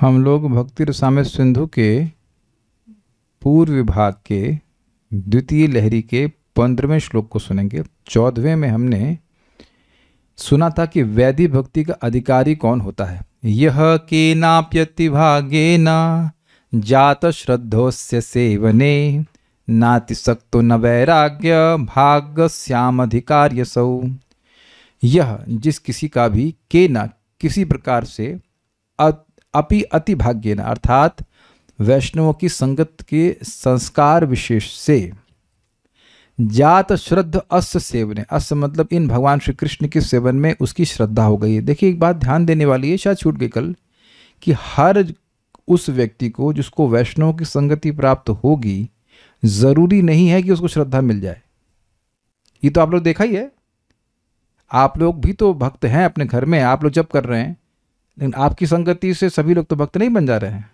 हम लोग भक्ति रसामृत सिंधु के पूर्व विभाग के द्वितीय लहरी के 15वें श्लोक को सुनेंगे। 14वें में हमने सुना था कि वैदिक भक्ति का अधिकारी कौन होता है। यह केनाप्यति भागेन जात श्रद्धोस्य सेवने नातिशक्तो न वैराग्य भागस्यामधिकार्यसौ। यह जिस किसी का भी केना किसी प्रकार से अपि अति भाग्येन अर्थात वैष्णवों की संगत के संस्कार विशेष से जात श्रद्ध अस्य सेवने, अस्य मतलब इन भगवान श्री कृष्ण के सेवन में उसकी श्रद्धा हो गई है। देखिए एक बात ध्यान देने वाली है, शायद छूट गई कल, कि हर उस व्यक्ति को जिसको वैष्णव की संगति प्राप्त होगी जरूरी नहीं है कि उसको श्रद्धा मिल जाए। ये तो आप लोग देखा ही है, आप लोग भी तो भक्त हैं अपने घर में, आप लोग जब कर रहे हैं, लेकिन आपकी संगति से सभी लोग तो भक्त नहीं बन जा रहे हैं।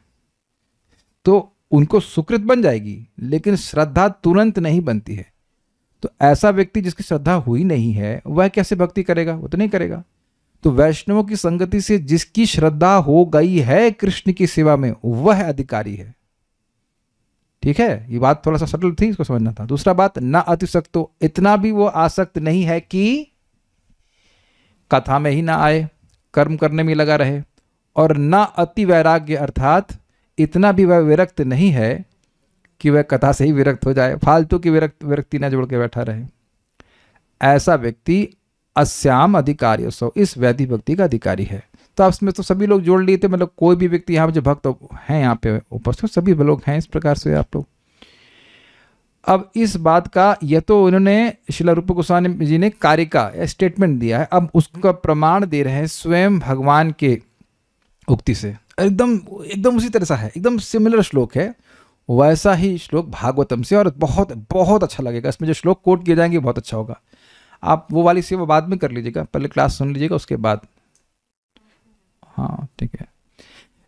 तो उनको सुकृत बन जाएगी लेकिन श्रद्धा तुरंत नहीं बनती है। तो ऐसा व्यक्ति जिसकी श्रद्धा हुई नहीं है वह कैसे भक्ति करेगा? वो तो नहीं करेगा। तो वैष्णवों की संगति से जिसकी श्रद्धा हो गई है कृष्ण की सेवा में वह अधिकारी है। ठीक है, ये बात थोड़ा सा सटल थी, इसको समझना था। दूसरा बात, न अतिशक्तो, इतना भी वो आसक्त नहीं है कि कथा में ही ना आए, कर्म करने में लगा रहे, और न अति वैराग्य अर्थात इतना भी वह विरक्त नहीं है कि वह कथा से ही विरक्त हो जाए, फालतू की विरक्ति न जोड़ के बैठा रहे। ऐसा व्यक्ति अस्याम अधिकारी सो, इस वैदिक भक्ति का अधिकारी है। तो आप इसमें तो सभी लोग जोड़ लिए थे, मतलब कोई भी व्यक्ति यहाँ पे जो भक्त हैं यहाँ पे उपस्थित सभी लोग हैं इस प्रकार से आप लोग। अब इस बात का यह तो उन्होंने श्रील रूप गोस्वामी जी ने कार्य का स्टेटमेंट दिया है, अब उसका प्रमाण दे रहे हैं स्वयं भगवान के उक्ति से। एकदम उसी तरह सा है, एकदम सिमिलर श्लोक है, वैसा ही श्लोक भागवतम से, और बहुत बहुत अच्छा लगेगा। इसमें जो श्लोक कोट किए जाएंगे बहुत अच्छा होगा। आप वो वाली सेवा बाद में कर लीजिएगा, पहले क्लास सुन लीजिएगा उसके बाद। हाँ ठीक है।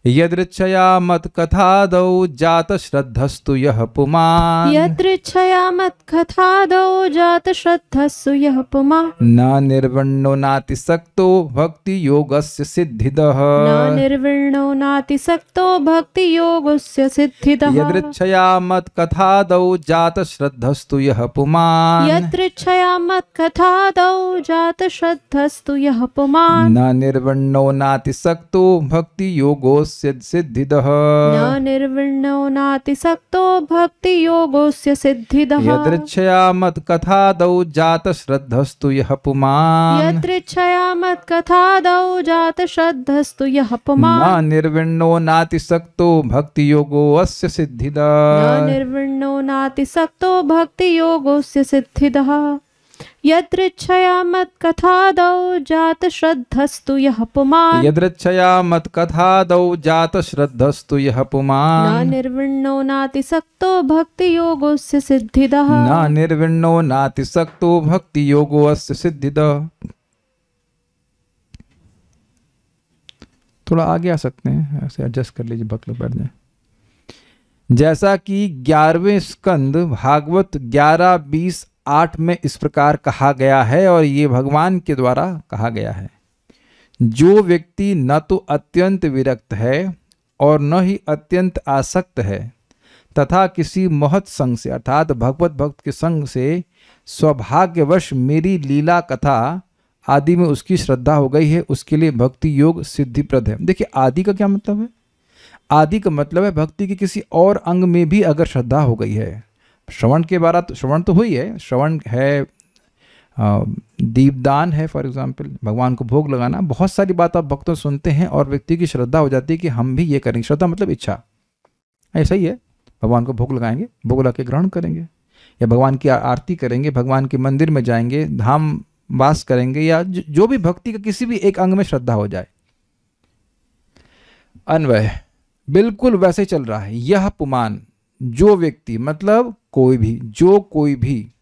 यदृच्छया मत कथादौ जात श्रद्धस्तु यः पुमान्, यदृच्छया मत कथादौ जात श्रद्धस्तु यः पुमान्, न निर्विण्णो नातिशक्तो भक्ति योगस्य सिद्धिदः, न निर्विण्णो नातिशक्तो भक्ति योगस्य सिद्धिदः। यदृच्छया मत कथादौ जात श्रद्धस्तु यः पुमान्, यदृच्छया मत कथादौ जात श्रद्धस्तु यः पुमान्, न निर्विण्णो नातिशक्तो भक्ति योगो सिद्धिदः, न निर्विण्णो नातिशक्तो भक्ति योगस्य सिद्धिदः। यदृच्छया मत कथादौ जात श्रद्धस्तु यः पुमान्, यदृच्छया मत कथादौ जात श्रद्धस्तु यः पुमान्, न निर्विण्णो नातिशक्तो भक्ति योगो अस्य सिद्धिदः, न निर्विण्णो नातिशक्तो भक्ति योगस्य सिद्धिदः। यदृच्छया मत कथादौ जात श्रद्धस्तु यः पुमान्, यदृच्छया मत कथादौ जात श्रद्धस्तु यः पुमान्, न निर्विण्णो नातिशक्तो भक्ति योगस्य सिद्धिदः, न निर्विण्णो नातिशक्तो भक्ति योगो अस्य सिद्धिदः। थोड़ा आगे आ सकते हैं, ऐसे एडजस्ट कर लीजिए, बकलो बैठ जाए। जैसा कि 11वें स्कंद भागवत 11-20-8 में इस प्रकार कहा गया है, और ये भगवान के द्वारा कहा गया है, जो व्यक्ति न तो अत्यंत विरक्त है और न ही अत्यंत आसक्त है तथा किसी महत् संग से अर्थात भगवत भक्त के संग से सौभाग्यवश मेरी लीला कथा आदि में उसकी श्रद्धा हो गई है, उसके लिए भक्ति योग सिद्धिप्रद है। देखिए आदि का क्या मतलब है? आदि का मतलब है भक्ति के किसी और अंग में भी अगर श्रद्धा हो गई है। श्रवण के बारे तो श्रवण तो हुई है, श्रवण है, दीपदान है, फॉर एग्जांपल भगवान को भोग लगाना, बहुत सारी बात आप भक्तों सुनते हैं और व्यक्ति की श्रद्धा हो जाती है कि हम भी ये करेंगे। श्रद्धा मतलब इच्छा, ऐसा ही है, भगवान को भोग लगाएंगे, भोग लगा के ग्रहण करेंगे, या भगवान की आरती करेंगे, भगवान के मंदिर में जाएंगे, धाम वास करेंगे, या जो भी भक्ति का किसी भी एक अंग में श्रद्धा हो जाए। अन्वय बिल्कुल वैसे चल रहा है। यह पुमान, जो व्यक्ति मतलब कोई भी, जो कोई भी,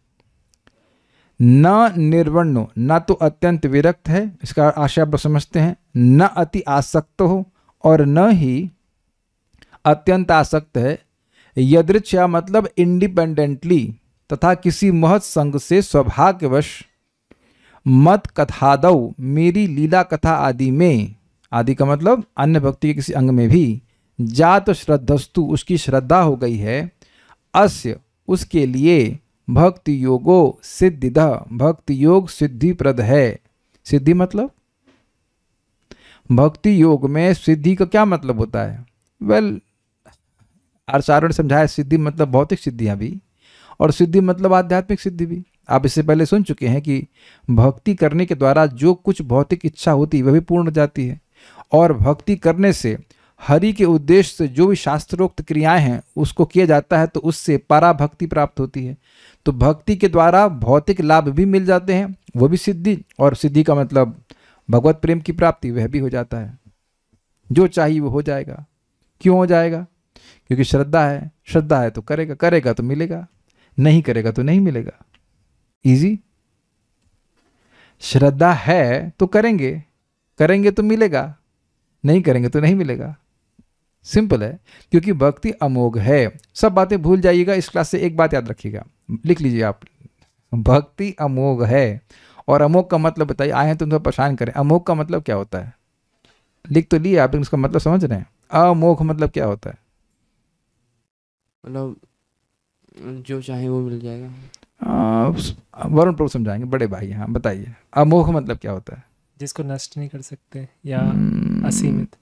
न निर्वण्णो, न तो अत्यंत विरक्त है, इसका आशय आप समझते हैं, न अति आसक्त हो और न ही अत्यंत आसक्त है। यदृच्छया मतलब इंडिपेंडेंटली तथा किसी महत् संग से सौभाग्यवश मत कथादौ मेरी लीला कथा आदि में, आदि का मतलब अन्य भक्ति के किसी अंग में भी, जात श्रद्धस्तु उसकी श्रद्धा हो गई है, अस्य उसके लिए, भक्ति योगो सिद्धिद भक्ति योग सिद्धिप्रद है। सिद्धि मतलब भक्ति योग में सिद्धि का क्या मतलब होता है? वेल आचार्यों ने समझाया, सिद्धि मतलब भौतिक सिद्धियां भी और सिद्धि मतलब आध्यात्मिक सिद्धि भी। आप इससे पहले सुन चुके हैं कि भक्ति करने के द्वारा जो कुछ भौतिक इच्छा होती है वह भी पूर्ण हो जाती है, और भक्ति करने से हरि के उद्देश्य से जो भी शास्त्रोक्त क्रियाएं हैं उसको किया जाता है तो उससे पराभक्ति प्राप्त होती है। तो भक्ति के द्वारा भौतिक लाभ भी मिल जाते हैं, वो भी सिद्धि, और सिद्धि का मतलब भगवत प्रेम की प्राप्ति, वह भी हो जाता है। जो चाहिए वो हो जाएगा। क्यों हो जाएगा? क्योंकि श्रद्धा है। श्रद्धा है तो करेगा, करेगा तो मिलेगा, नहीं करेगा तो नहीं मिलेगा। इजी। श्रद्धा है तो करेंगे, करेंगे तो मिलेगा, नहीं करेंगे तो नहीं मिलेगा। सिंपल है, क्योंकि भक्ति अमोघ है। सब बातें भूल जाइएगा, इस क्लास से एक बात याद रखिएगा, लिख लीजिए आप, भक्ति अमोघ है। और अमोघ का मतलब बताइए, आए हैं तो उनको परेशान करें, अमोघ का मतलब क्या होता है? लिख तो लिए आप, उसका मतलब समझ रहे हैं? अमोघ मतलब क्या होता है? मतलब जो चाहे वो मिल जाएगा। वरुण प्रभु समझाएंगे, बड़े भाई। हाँ बताइए, अमोघ मतलब क्या होता है? जिसको नष्ट नहीं कर सकते या असीमित।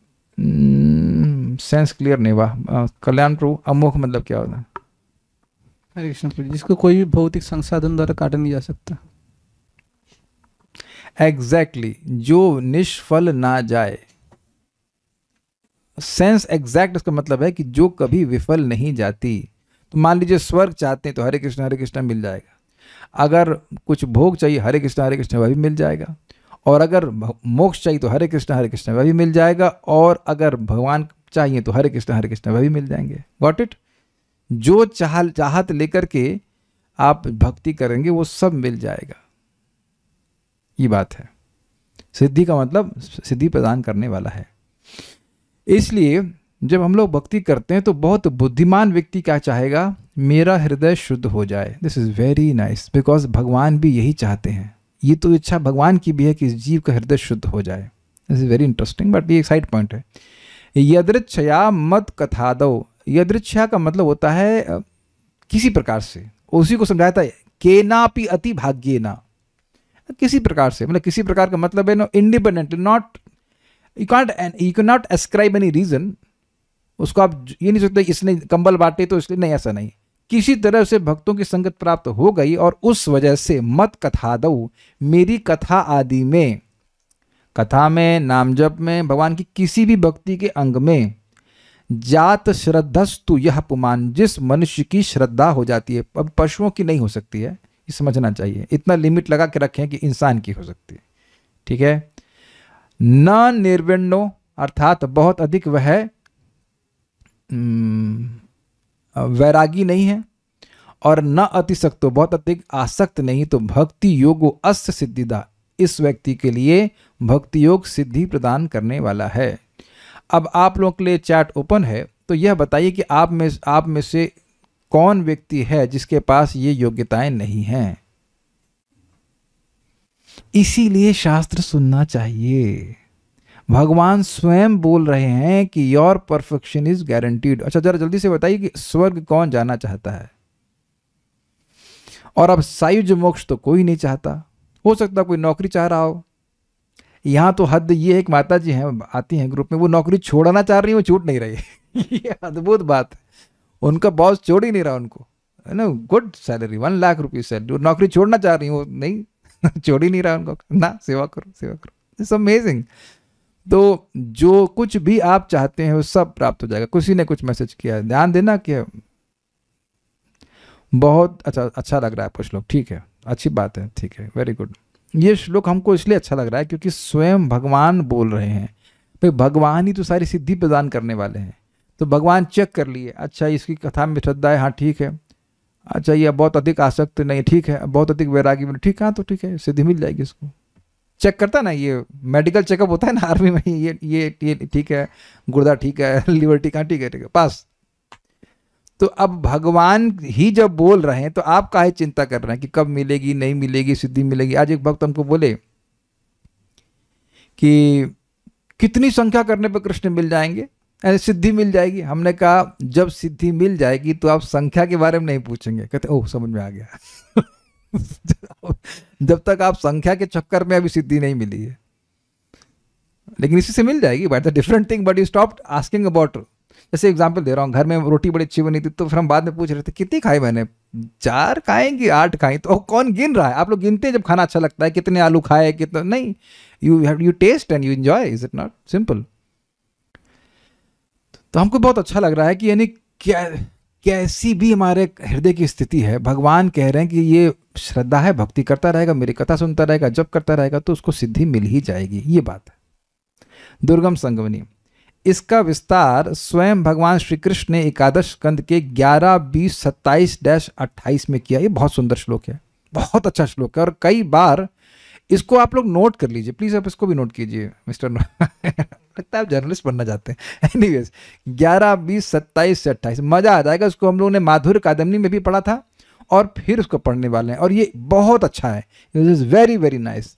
सेंस क्लियर नहीं हुआ। कल्याण प्रभु, अमोघ मतलब क्या होता है? हरे कृष्ण प्रभु, जिसको कोई भी भौतिक संसाधन द्वारा काटा नहीं जा सकता। एग्जैक्टली, जो निष्फल ना जाए। सेंस एग्जैक्ट इसका मतलब है कि जो कभी विफल नहीं जाती। तो मान लीजिए स्वर्ग चाहते हैं तो हरे कृष्ण मिल जाएगा, अगर कुछ भोग चाहिए हरे कृष्ण वह भी मिल जाएगा, और अगर मोक्ष चाहिए तो हरे कृष्ण वह भी मिल जाएगा, और अगर भगवान चाहिए तो हरे कृष्ण वह भी मिल जाएंगे। Got it? जो चाहत लेकर के आप भक्ति करेंगे वो सब मिल जाएगा। ये बात है। सिद्धि का मतलब सिद्धि प्रदान करने वाला है। इसलिए जब हम लोग भक्ति करते हैं तो बहुत बुद्धिमान व्यक्ति क्या चाहेगा? मेरा हृदय शुद्ध हो जाए। This is very nice, because भगवान भी यही चाहते हैं। ये तो इच्छा भगवान की भी है कि इस जीव का हृदय शुद्ध हो जाए। This is very interesting, but ये एक साइड पॉइंट है। यदृच्छया मत कथादो, यदृच्छया का मतलब होता है किसी प्रकार से, उसी को समझाया था केनापि अति भाग्येना, किसी प्रकार से, मतलब किसी प्रकार का मतलब है no independently, not you can not ascribe any reason. उसको आप ये नहीं सोचते इसने कंबल बांटे तो इसलिए, नहीं, ऐसा नहीं। किसी तरह से भक्तों की संगत प्राप्त हो गई और उस वजह से मत कथा दो, मेरी कथा आदि में, कथा में, नाम जप में, भगवान की किसी भी भक्ति के अंग में जात श्रद्धस्तु यह पुमान, जिस मनुष्य की श्रद्धा हो जाती है, अब पशुओं की नहीं हो सकती है, ये समझना चाहिए। इतना लिमिट लगा के रखें कि इंसान की हो सकती है, ठीक है। न निर्विण्णो, अर्थात बहुत अधिक वह वैरागी नहीं है, और न अतिशक्तो, बहुत अधिक आसक्त नहीं, तो भक्ति योगो अस्य सिद्धिदा, इस व्यक्ति के लिए भक्ति योग सिद्धि प्रदान करने वाला है। अब आप लोगों के लिए चैट ओपन है, तो यह बताइए कि आप में से कौन व्यक्ति है जिसके पास ये योग्यताएं नहीं हैं। इसीलिए शास्त्र सुनना चाहिए। भगवान स्वयं बोल रहे हैं कि योर परफेक्शन इज गारंटीड। अच्छा, जरा जल्दी से बताइए कि स्वर्ग कौन जाना चाहता है? और अब सायुज मोक्ष तो कोई नहीं चाहता। हो सकता कोई नौकरी चाह रहा हो। यहां तो हद ये एक माता जी हैं, आती हैं ग्रुप में, वो नौकरी छोड़ना चाह रही है, वो छूट नहीं रही। ये अद्भुत बात है। उनका बॉस छोड़ ही नहीं रहा उनको, है ना, गुड सैलरी, 1 लाख रुपये सैलरी, वो नौकरी छोड़ना चाह रही है, वो नहीं छोड़ ही नहीं रहा उनको, ना, सेवा करो सेवा करो। It's amazing. तो जो कुछ भी आप चाहते हैं वो सब प्राप्त हो जाएगा। किसी ने कुछ मैसेज किया, ध्यान देना कि बहुत अच्छा लग रहा है कुछ लोग, ठीक है, अच्छी बात है, ठीक है, वेरी गुड। ये श्लोक हमको इसलिए अच्छा लग रहा है क्योंकि स्वयं भगवान बोल रहे हैं। भाई भगवान ही तो सारी सिद्धि प्रदान करने वाले हैं। तो भगवान चेक कर लिए, अच्छा इसकी कथा में श्रद्धा है, हाँ ठीक है, अच्छा ये बहुत अधिक आसक्त नहीं, ठीक है, बहुत अधिक वैरागी में, ठीक है, तो ठीक है, सिद्धि मिल जाएगी इसको। चेक करता ना, ये मेडिकल चेकअप होता है ना आर्मी में, ये ठीक है, गुर्दा ठीक है, लिवर ठीक है, ठीक है, पास। तो अब भगवान ही जब बोल रहे हैं तो आप काहे चिंता कर रहे हैं कि कब मिलेगी, नहीं मिलेगी, सिद्धि मिलेगी। आज एक भक्त हमको बोले कि कितनी संख्या करने पर कृष्ण मिल जाएंगे। अरे सिद्धि मिल जाएगी। हमने कहा जब सिद्धि मिल जाएगी तो आप संख्या के बारे में नहीं पूछेंगे। कहते ओह समझ में आ गया। जब तक आप संख्या के चक्कर में अभी सिद्धि नहीं मिली है, लेकिन इसी से मिल जाएगी। But the different thing, but you stop asking about. जैसे एग्जांपल दे रहा हूँ, घर में रोटी बड़ी अच्छी बनी थी तो फिर हम बाद में पूछ रहे थे कितनी खाई मैंने, 4 खाएंगी 8 खाई, तो कौन गिन रहा है? आप लोग गिनते हैं जब खाना अच्छा लगता है, कितने आलू खाए कितना नहीं। You taste and you enjoy, is it not simple? तो हमको बहुत अच्छा लग रहा है कि यानी कैसी भी हमारे हृदय की स्थिति है, भगवान कह रहे हैं कि ये श्रद्धा है, भक्ति करता रहेगा, मेरी कथा सुनता रहेगा, जब करता रहेगा तो उसको सिद्धि मिल ही जाएगी। ये बात है। दुर्गम संगमनी, इसका विस्तार स्वयं भगवान श्री कृष्ण ने एकादश स्कंद के 11, 20, 27-28 में किया। ये बहुत सुंदर श्लोक है, बहुत अच्छा श्लोक है, और कई बार इसको आप लोग नोट कर लीजिए प्लीज। आप इसको भी नोट कीजिए मिस्टर। लगता है आप जर्नलिस्ट बनना चाहते हैं। एनीवेज 11, 20, 27 से 28 मजा आ जाएगा। उसको हम लोगों ने माधुर्य कादम्बनी में भी पढ़ा था और फिर उसको पढ़ने वाले हैं, और ये बहुत अच्छा है। It is very very nice.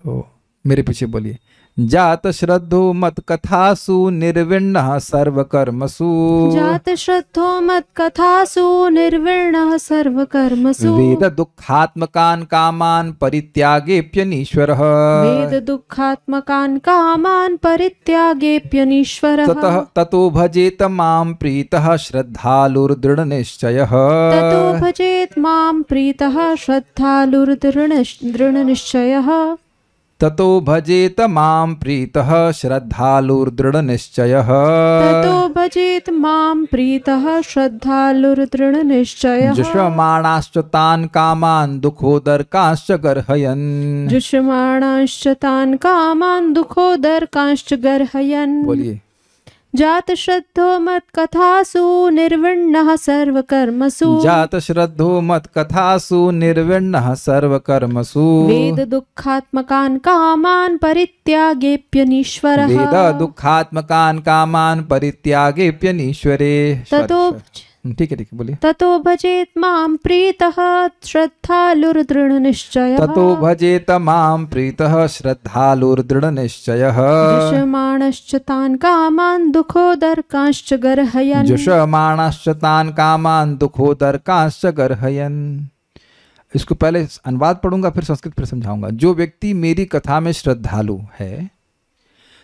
तो मेरे पीछे बोलिए, जात श्रद्धो मत कथासु निर्विण्णः सर्वकर्मसु। जात श्रद्धो मत कथासु निर्विण्णः सर्वकर्मसु। वेद दुःखात्मकान् कामान् परित्यागेऽप्यनीश्वरः। वेद दुःखात्मकान् कामान् परित्यागेऽप्यनीश्वरः। ततो भजेत मां प्रीतः श्रद्धालुर्दृढनिश्चयः। ततो भजेत मां प्रीतः श्रद्धालुर्दृढनिश्चयः। ततो भजेत मां प्रीतः श्रद्धालुर्दृढनिश्चयः। ततो भजेत मां प्रीतः श्रद्धालुर्दृढनिश्चयः। जुष्यमाणाश्च तान् कामान् दुःखोदर्काश्च गर्हयन्। जुष्यमाणाश्च तान् कामान् दुःखोदर्काश्च गर्हयन्। बोलिए, जात श्रद्धो मत कथासु निर्विण्णः सर्वकर्मसु। जात श्रद्धो मत कथासु निर्विण्णः सर्वकर्मसु। वेद दुःखात्मकान् कामान् परित्यागेऽप्यनीश्वरः। वेद दुःखात्मकान् कामान् परित्यागेऽप्यनीश्वरे। ततो ठीक है बोलिए। ततो भजेत मां प्रीतः श्रद्धालुर्दृढनिश्चयः। ततो भजेत मां प्रीतः श्रद्धालुर्दृढनिश्चयः। जुषमाणश्च तान् कामान् दुःखोदर्काश्च गर्हयन्। जुषमाणश्च तान् कामान् दुःखोदर्काश्च गर्हयन्। इसको पहले अनुवाद पढ़ूंगा फिर संस्कृत फिर समझाऊंगा। जो व्यक्ति मेरी कथा में श्रद्धालु है,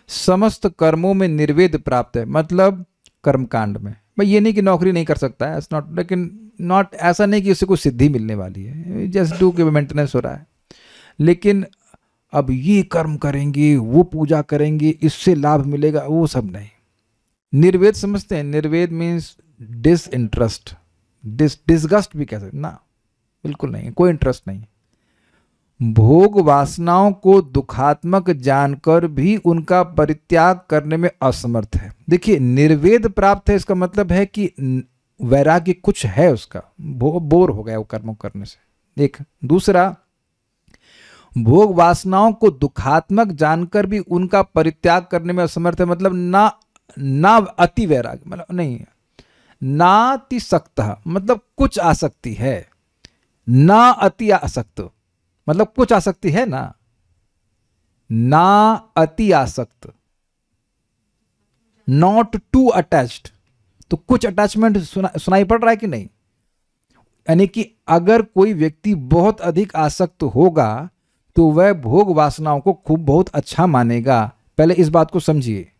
समस्त कर्मों में निर्वेद प्राप्त है, मतलब कर्मकांड में। मैं ये नहीं कि नौकरी नहीं कर सकता है, नॉट, लेकिन नॉट ऐसा नहीं कि उससे कोई सिद्धि मिलने वाली है, जस्ट डू के मेंटेनेंस हो रहा है। लेकिन अब ये कर्म करेंगे, वो पूजा करेंगे, इससे लाभ मिलेगा, वो सब नहीं। निर्वेद समझते हैं? निर्वेद मीन्स डिसइंटरेस्ट, डिसगस्ट भी कह सकते ना, बिल्कुल नहीं, कोई इंटरेस्ट नहीं। भोग वासनाओं को दुखात्मक जानकर भी उनका परित्याग करने में असमर्थ है। देखिए, निर्वेद प्राप्त है, इसका मतलब है कि वैराग्य कुछ है उसका, बोर हो गया वो कर्मों करने से। एक दूसरा, भोग वासनाओं को दुखात्मक जानकर भी उनका परित्याग करने में असमर्थ है, मतलब ना अति वैराग्य, मतलब नहीं, नातिसक्त, मतलब कुछ आसक्ति है, ना अति आसक्त, मतलब कुछ आसक्ति है ना, अति आसक्त, नॉट टू अटैच्ड। तो कुछ अटैचमेंट सुनाई पड़ रहा है कि नहीं? यानी कि अगर कोई व्यक्ति बहुत अधिक आसक्त होगा तो वह भोग वासनाओं को खूब बहुत अच्छा मानेगा। पहले इस बात को समझिए।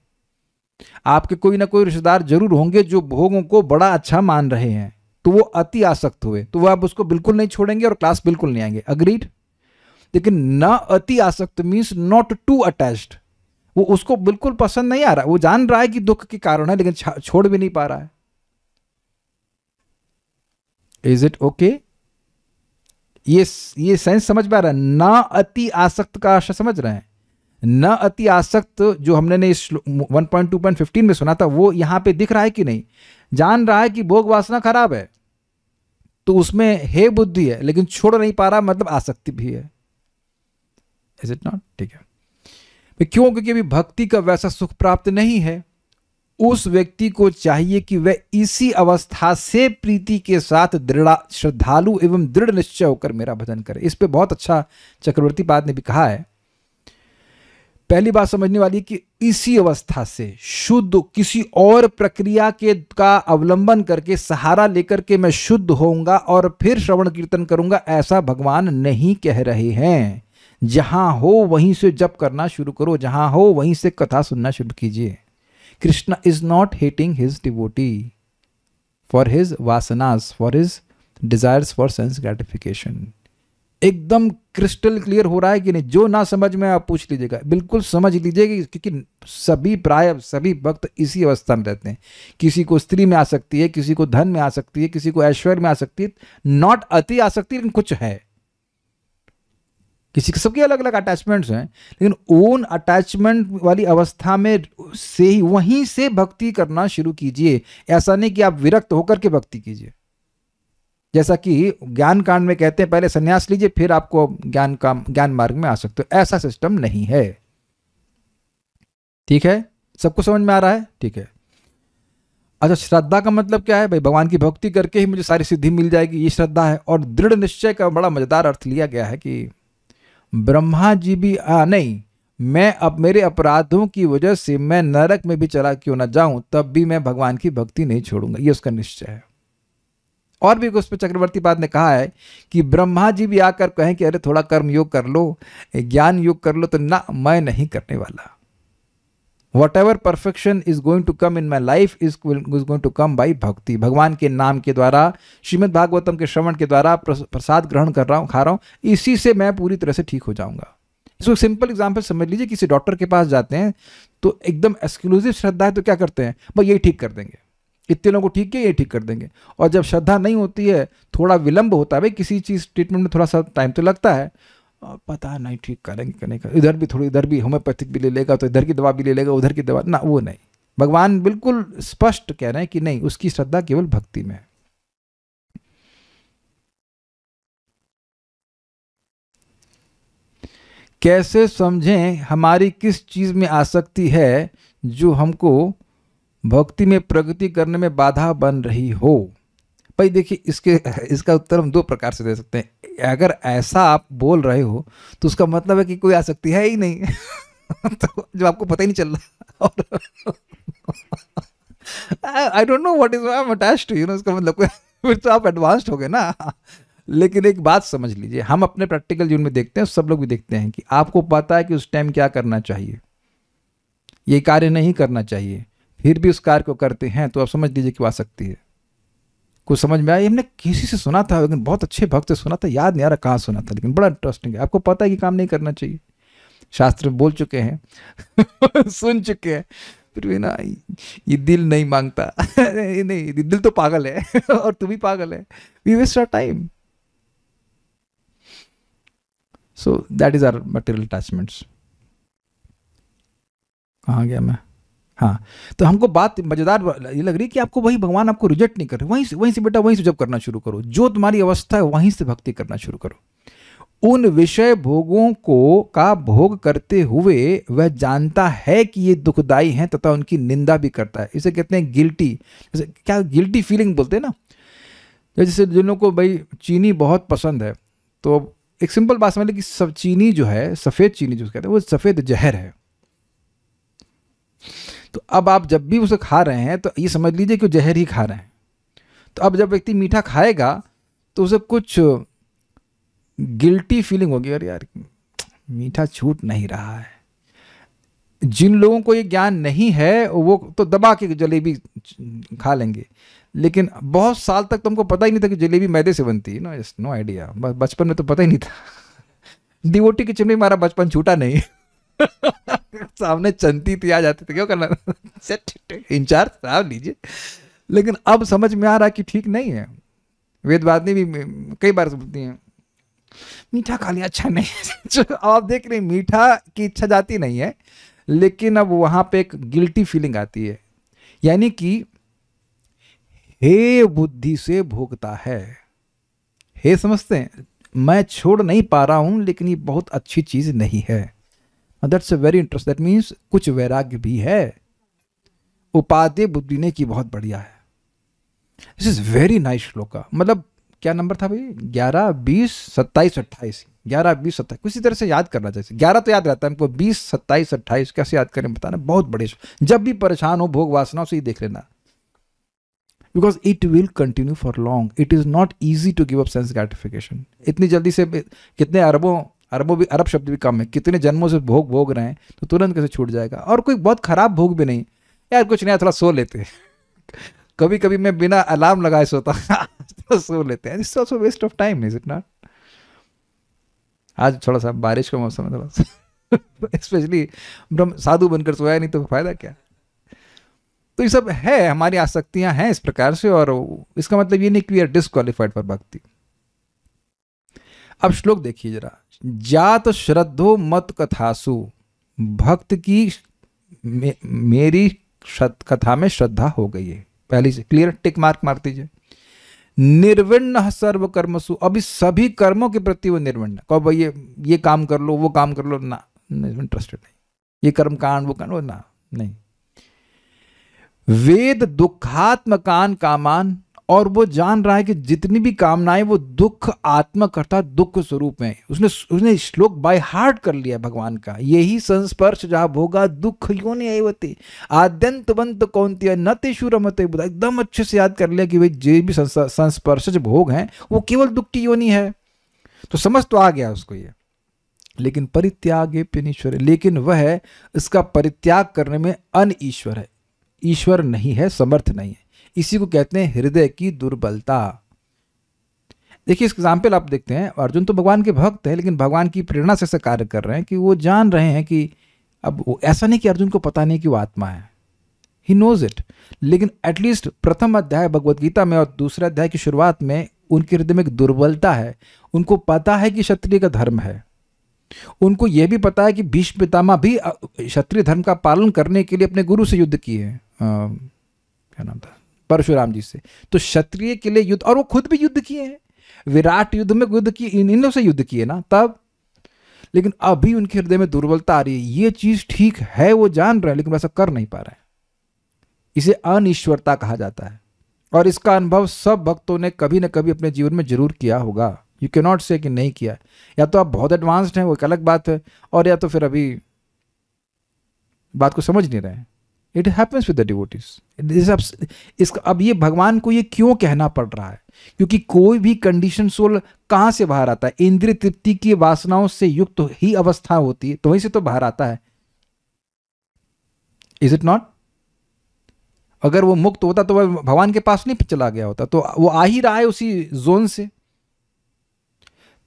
आपके कोई ना कोई रिश्तेदार जरूर होंगे जो भोगों को बड़ा अच्छा मान रहे हैं, तो वो अति आसक्त हुए तो वह आप उसको बिल्कुल नहीं छोड़ेंगे और क्लास बिल्कुल नहीं आएंगे। अग्रीड? लेकिन न अति आसक्त मीन्स नॉट टू अटैच्ड। वो उसको बिल्कुल पसंद नहीं आ रहा, वो जान रहा है कि दुख के कारण है, लेकिन छोड़ भी नहीं पा रहा है। Is it okay? ये सेंस समझ में आ रहा है? न अति आसक्त का आशा समझ रहे हैं? न अति आसक्त जो हमने ने इस 1.2.15 में सुना था, वो यहां पे दिख रहा है कि नहीं? जान रहा है कि भोग वासना खराब है, तो उसमें है बुद्धि है, लेकिन छोड़ नहीं पा रहा, मतलब आसक्ति भी है। Is it not? ठीक है। क्यों? क्योंकि अभी भक्ति का वैसा सुख प्राप्त नहीं है। उस व्यक्ति को चाहिए कि वह इसी अवस्था से प्रीति के साथ श्रद्धालु एवं दृढ़ निश्चय होकर मेरा भजन करे। इस पे बहुत अच्छा चक्रवर्ती पाद ने भी कहा है, पहली बात समझने वाली कि इसी अवस्था से शुद्ध किसी और प्रक्रिया के का अवलंबन करके सहारा लेकर के मैं शुद्ध होऊंगा और फिर श्रवण कीर्तन करूंगा, ऐसा भगवान नहीं कह रहे हैं। जहां हो वहीं से जप करना शुरू करो, जहां हो वहीं से कथा सुनना शुरू कीजिए। Krishna is not hating his devotee for his वासनास, for his desires for sense gratification. एकदम क्रिस्टल क्लियर हो रहा है कि नहीं? जो ना समझ में आप पूछ लीजिएगा, बिल्कुल समझ लीजिएगा, क्योंकि सभी भक्त इसी अवस्था में रहते हैं। किसी को स्त्री में आ सकती है, किसी को धन में आ सकती है, किसी को ऐश्वर्य में आ सकती है, नॉट अति आ सकती है, लेकिन कुछ है। किसी के सबके अलग अलग अटैचमेंट्स हैं, लेकिन ओन अटैचमेंट वाली अवस्था में से ही वहीं से भक्ति करना शुरू कीजिए। ऐसा नहीं कि आप विरक्त होकर के भक्ति कीजिए, जैसा कि ज्ञान कांड में कहते हैं पहले सन्यास लीजिए फिर आपको ज्ञान मार्ग में आ सकते हो। ऐसा सिस्टम नहीं है। ठीक है, सबको समझ में आ रहा है? ठीक है। अच्छा, श्रद्धा का मतलब क्या है भाई? भगवान की भक्ति करके ही मुझे सारी सिद्धि मिल जाएगी, ये श्रद्धा है। और दृढ़ निश्चय का बड़ा मजेदार अर्थ लिया गया है कि ब्रह्मा जी भी नहीं, मैं अब मेरे अपराधों की वजह से मैं नरक में भी चला क्यों ना जाऊं, तब भी मैं भगवान की भक्ति नहीं छोड़ूंगा, ये उसका निश्चय है। और भी उस पर चक्रवर्ती पाद ने कहा है कि ब्रह्मा जी भी आकर कहें कि अरे थोड़ा कर्म योग कर लो, ज्ञान योग कर लो, तो ना, मैं नहीं करने वाला। Whatever perfection is going to come in my life is going to come by भक्ति। भगवान के नाम के द्वारा, श्रीमद् भागवतम के श्रवण के द्वारा प्रसाद ग्रहण कर रहा हूँ, खा रहा हूँ, इसी से मैं पूरी तरह से ठीक हो जाऊंगा। इसको सिंपल एग्जांपल समझ लीजिए, किसी डॉक्टर के पास जाते हैं तो एकदम एक्सक्लूसिव श्रद्धा है तो क्या करते हैं, भाई यही ठीक कर देंगे, इतने लोगों को ठीक है, ये ठीक कर देंगे। और जब श्रद्धा नहीं होती है, थोड़ा विलंब होता है, भाई किसी चीज़ ट्रीटमेंट में थोड़ा सा टाइम तो लगता है, पता नहीं ठीक करेंगे करने का, इधर भी थोड़ी, इधर भी होम्योपैथिक भी ले लेगा, तो इधर की दवा भी ले लेगा, उधर की दवा ना, वो नहीं। भगवान बिल्कुल स्पष्ट कह रहे हैं कि नहीं, उसकी श्रद्धा केवल भक्ति में है। कैसे समझें हमारी किस चीज में आसक्ति है जो हमको भक्ति में प्रगति करने में बाधा बन रही हो? भाई देखिए, इसका उत्तर हम दो प्रकार से दे सकते हैं। अगर ऐसा आप बोल रहे हो तो उसका मतलब है कि कोई आसक्ति है ही नहीं तो जो आपको पता ही नहीं चल रहा। और I don't know what is I am attached to, you know, इसका मतलब फिर तो आप एडवांस्ड हो गए ना। लेकिन एक बात समझ लीजिए, हम अपने प्रैक्टिकल जीवन में देखते हैं, सब लोग भी देखते हैं कि आपको पता है कि उस टाइम क्या करना चाहिए, ये कार्य नहीं करना चाहिए, फिर भी उस कार्य को करते हैं, तो आप समझ लीजिए कि आ सकती है। कुछ समझ में आया? हमने किसी से सुना था, लेकिन बहुत अच्छे भक्त से सुना था, याद नहीं आ रहा कहाँ सुना था, लेकिन बड़ा इंटरेस्टिंग है। आपको पता है कि काम नहीं करना चाहिए, शास्त्र बोल चुके हैं सुन चुके हैं, फिर भी ना ये दिल नहीं मांगता नहीं, दिल तो पागल है और तू भी पागल है। We waste our time. So that is our material attachments. कहाँ गया मैं? हाँ, तो हमको बात मजेदार ये लग रही है कि आपको वही भगवान आपको रिजेक्ट नहीं कर रहे, वहीं से बेटा, वहीं से जब करना शुरू करो, जो तुम्हारी अवस्था है वहीं से भक्ति करना शुरू करो। उन विषय भोगों को का भोग करते हुए वह जानता है कि ये दुखदाई हैं तथा उनकी निंदा भी करता है। इसे कहते हैं गिल्टी, जैसे क्या गिल्टी फीलिंग बोलते हैं ना। जैसे जिन लोगों को भाई चीनी बहुत पसंद है, तो एक सिंपल बात समझ ली कि सब चीनी जो है, सफ़ेद चीनी जो कहते हैं, वो सफ़ेद जहर है। तो अब आप जब भी उसे खा रहे हैं तो ये समझ लीजिए कि जहर ही खा रहे हैं। तो अब जब व्यक्ति मीठा खाएगा तो उसे कुछ गिल्टी फीलिंग होगी, अरे यार मीठा छूट नहीं रहा है। जिन लोगों को ये ज्ञान नहीं है वो तो दबा के जलेबी खा लेंगे, लेकिन बहुत साल तक तुमको पता ही नहीं था कि जलेबी मैदे से बनती है। नो आइडिया, बचपन में तो पता ही नहीं था। डिवोटी की चिमनी हमारा बचपन छूटा नहीं सामने चंती थी, आ जाती थी, क्यों करना इंचार्ज साहब लीजिए। लेकिन अब समझ में आ रहा है कि ठीक नहीं है। वेदवादिनी भी कई बार बोलती हैं मीठा खा लिया अच्छा नहीं आप देख रहे हैं मीठा की इच्छा जाती नहीं है, लेकिन अब वहां पे एक गिल्टी फीलिंग आती है, यानी कि हे बुद्धि से भोगता है, हे समझते हैं मैं छोड़ नहीं पा रहा हूं, लेकिन ये बहुत अच्छी चीज नहीं है। That's a very interest, that means कुछ वैराग्य भी है। उपादेय बुद्धि ने की बहुत बढ़िया है। This is very nice shloka. मतलब क्या नंबर था भाई? 11, 20, 27, 28, 11, 20, 27 किसी तरह से याद करना चाहिए। 11 तो याद रहता है हमको, 20, 27, 28 कैसे याद करें बताना बहुत बड़े। जब भी परेशान हो भोग वासनाओं से ही देख लेना, because it will continue for long. It is not easy to give up sense gratification इतनी जल्दी से। कितने अरबों भी, अरब शब्द भी कम है, कितने जन्मों से भोग रहे हैं तो तुरंत कैसे छूट जाएगा। और कोई बहुत खराब भोग भी नहीं यार, कुछ नया थोड़ा सो लेते हैं कभी कभी मैं बिना अलार्म लगाए सोता तो सो लेते हैं। This also waste of time, is it not? आज थोड़ा सा बारिश का मौसम है, थोड़ा सा स्पेशली साधु बनकर सोया नहीं तो फायदा क्या। तो ये सब है, हमारी आसक्तियां हैं इस प्रकार से, और इसका मतलब ये नहीं कि वी आर डिस्क्वालिफाइड फॉर भक्ति। अब श्लोक देखिए जरा। जात श्रद्धो मत कथासु, भक्त की मेरी कथा में श्रद्धा हो गई है। पहली से क्लियर टिक मार्क मार दीजिए। निर्विण्ण सर्व कर्मसु, अभी सभी कर्मों के प्रति वो निर्विण्ण। कहो भाई ये काम कर लो, वो काम कर लो, ना इंटरेस्टेड नहीं। ये कर्म कांड, वो कांड, वो ना नहीं। वेद दुखात्मकान कामान, और वो जान रहा है कि जितनी भी कामनाएं वो दुख आत्मक अर्थात दुख स्वरूप में। उसने श्लोक बाय हार्ट कर लिया भगवान का। यही संस्पर्श जहां भोगा दुख योनि एवते आद्यंत बंत कौन्त्य न तेषु रमते बुधा। एकदम अच्छे से याद कर लिया कि भाई जो भी संस्पर्श भोग हैं वो केवल दुख की योनि है। तो समझ तो आ गया उसको ये। लेकिन परित्यागे प्यनीश्वर, लेकिन वह इसका परित्याग करने में अनईश्वर है, ईश्वर नहीं है, समर्थ नहीं है। इसी को कहते हैं हृदय की दुर्बलता। देखिए इस एग्जाम्पल आप देखते हैं, अर्जुन तो भगवान के भक्त हैं, लेकिन भगवान की प्रेरणा से ऐसा कार्य कर रहे हैं कि वो जान रहे हैं कि अब ऐसा नहीं कि अर्जुन को पता नहीं कि वो आत्मा है, ही नोज इट। लेकिन एटलीस्ट प्रथम अध्याय भगवद गीता में और दूसरे अध्याय की शुरुआत में उनके हृदय में एक दुर्बलता है। उनको पता है कि क्षत्रिय का धर्म है, उनको यह भी पता है कि भीष्म पितामह भी क्षत्रिय धर्म का पालन करने के लिए अपने गुरु से युद्ध किए, क्या नाम था, परशुराम जी से। तो क्षत्रिय के लिए युद्ध, और वो खुद भी युद्ध किए हैं, विराट युद्ध में युद्ध किए, इन लोगों से युद्ध किए ना तब। लेकिन अभी उनके हृदय में दुर्बलता आ रही है। ये चीज ठीक है, वो जान रहे हैं, लेकिन वैसा कर नहीं पा रहे हैं। इसे अनिश्वरता कहा जाता है, और इसका अनुभव सब भक्तों ने कभी ना कभी अपने जीवन में जरूर किया होगा। यू कैन नॉट से कि नहीं किया। या तो आप बहुत एडवांस्ड हैं, वो एक अलग बात है, और या तो फिर अभी बात को समझ नहीं रहे हैं। It happens with the devotees. इसका अब ये भगवान को ये क्यों कहना पड़ रहा है? क्योंकि कोई भी कंडीशन सोल कहां से बाहर आता है? इंद्रिय तृप्ति की वासनाओं से युक्त ही अवस्था होती है, तो वहीं से तो बाहर आता है। Is it not? अगर वो मुक्त होता तो वह भगवान के पास नहीं चला गया होता, तो वो आ ही रहा है उसी जोन से।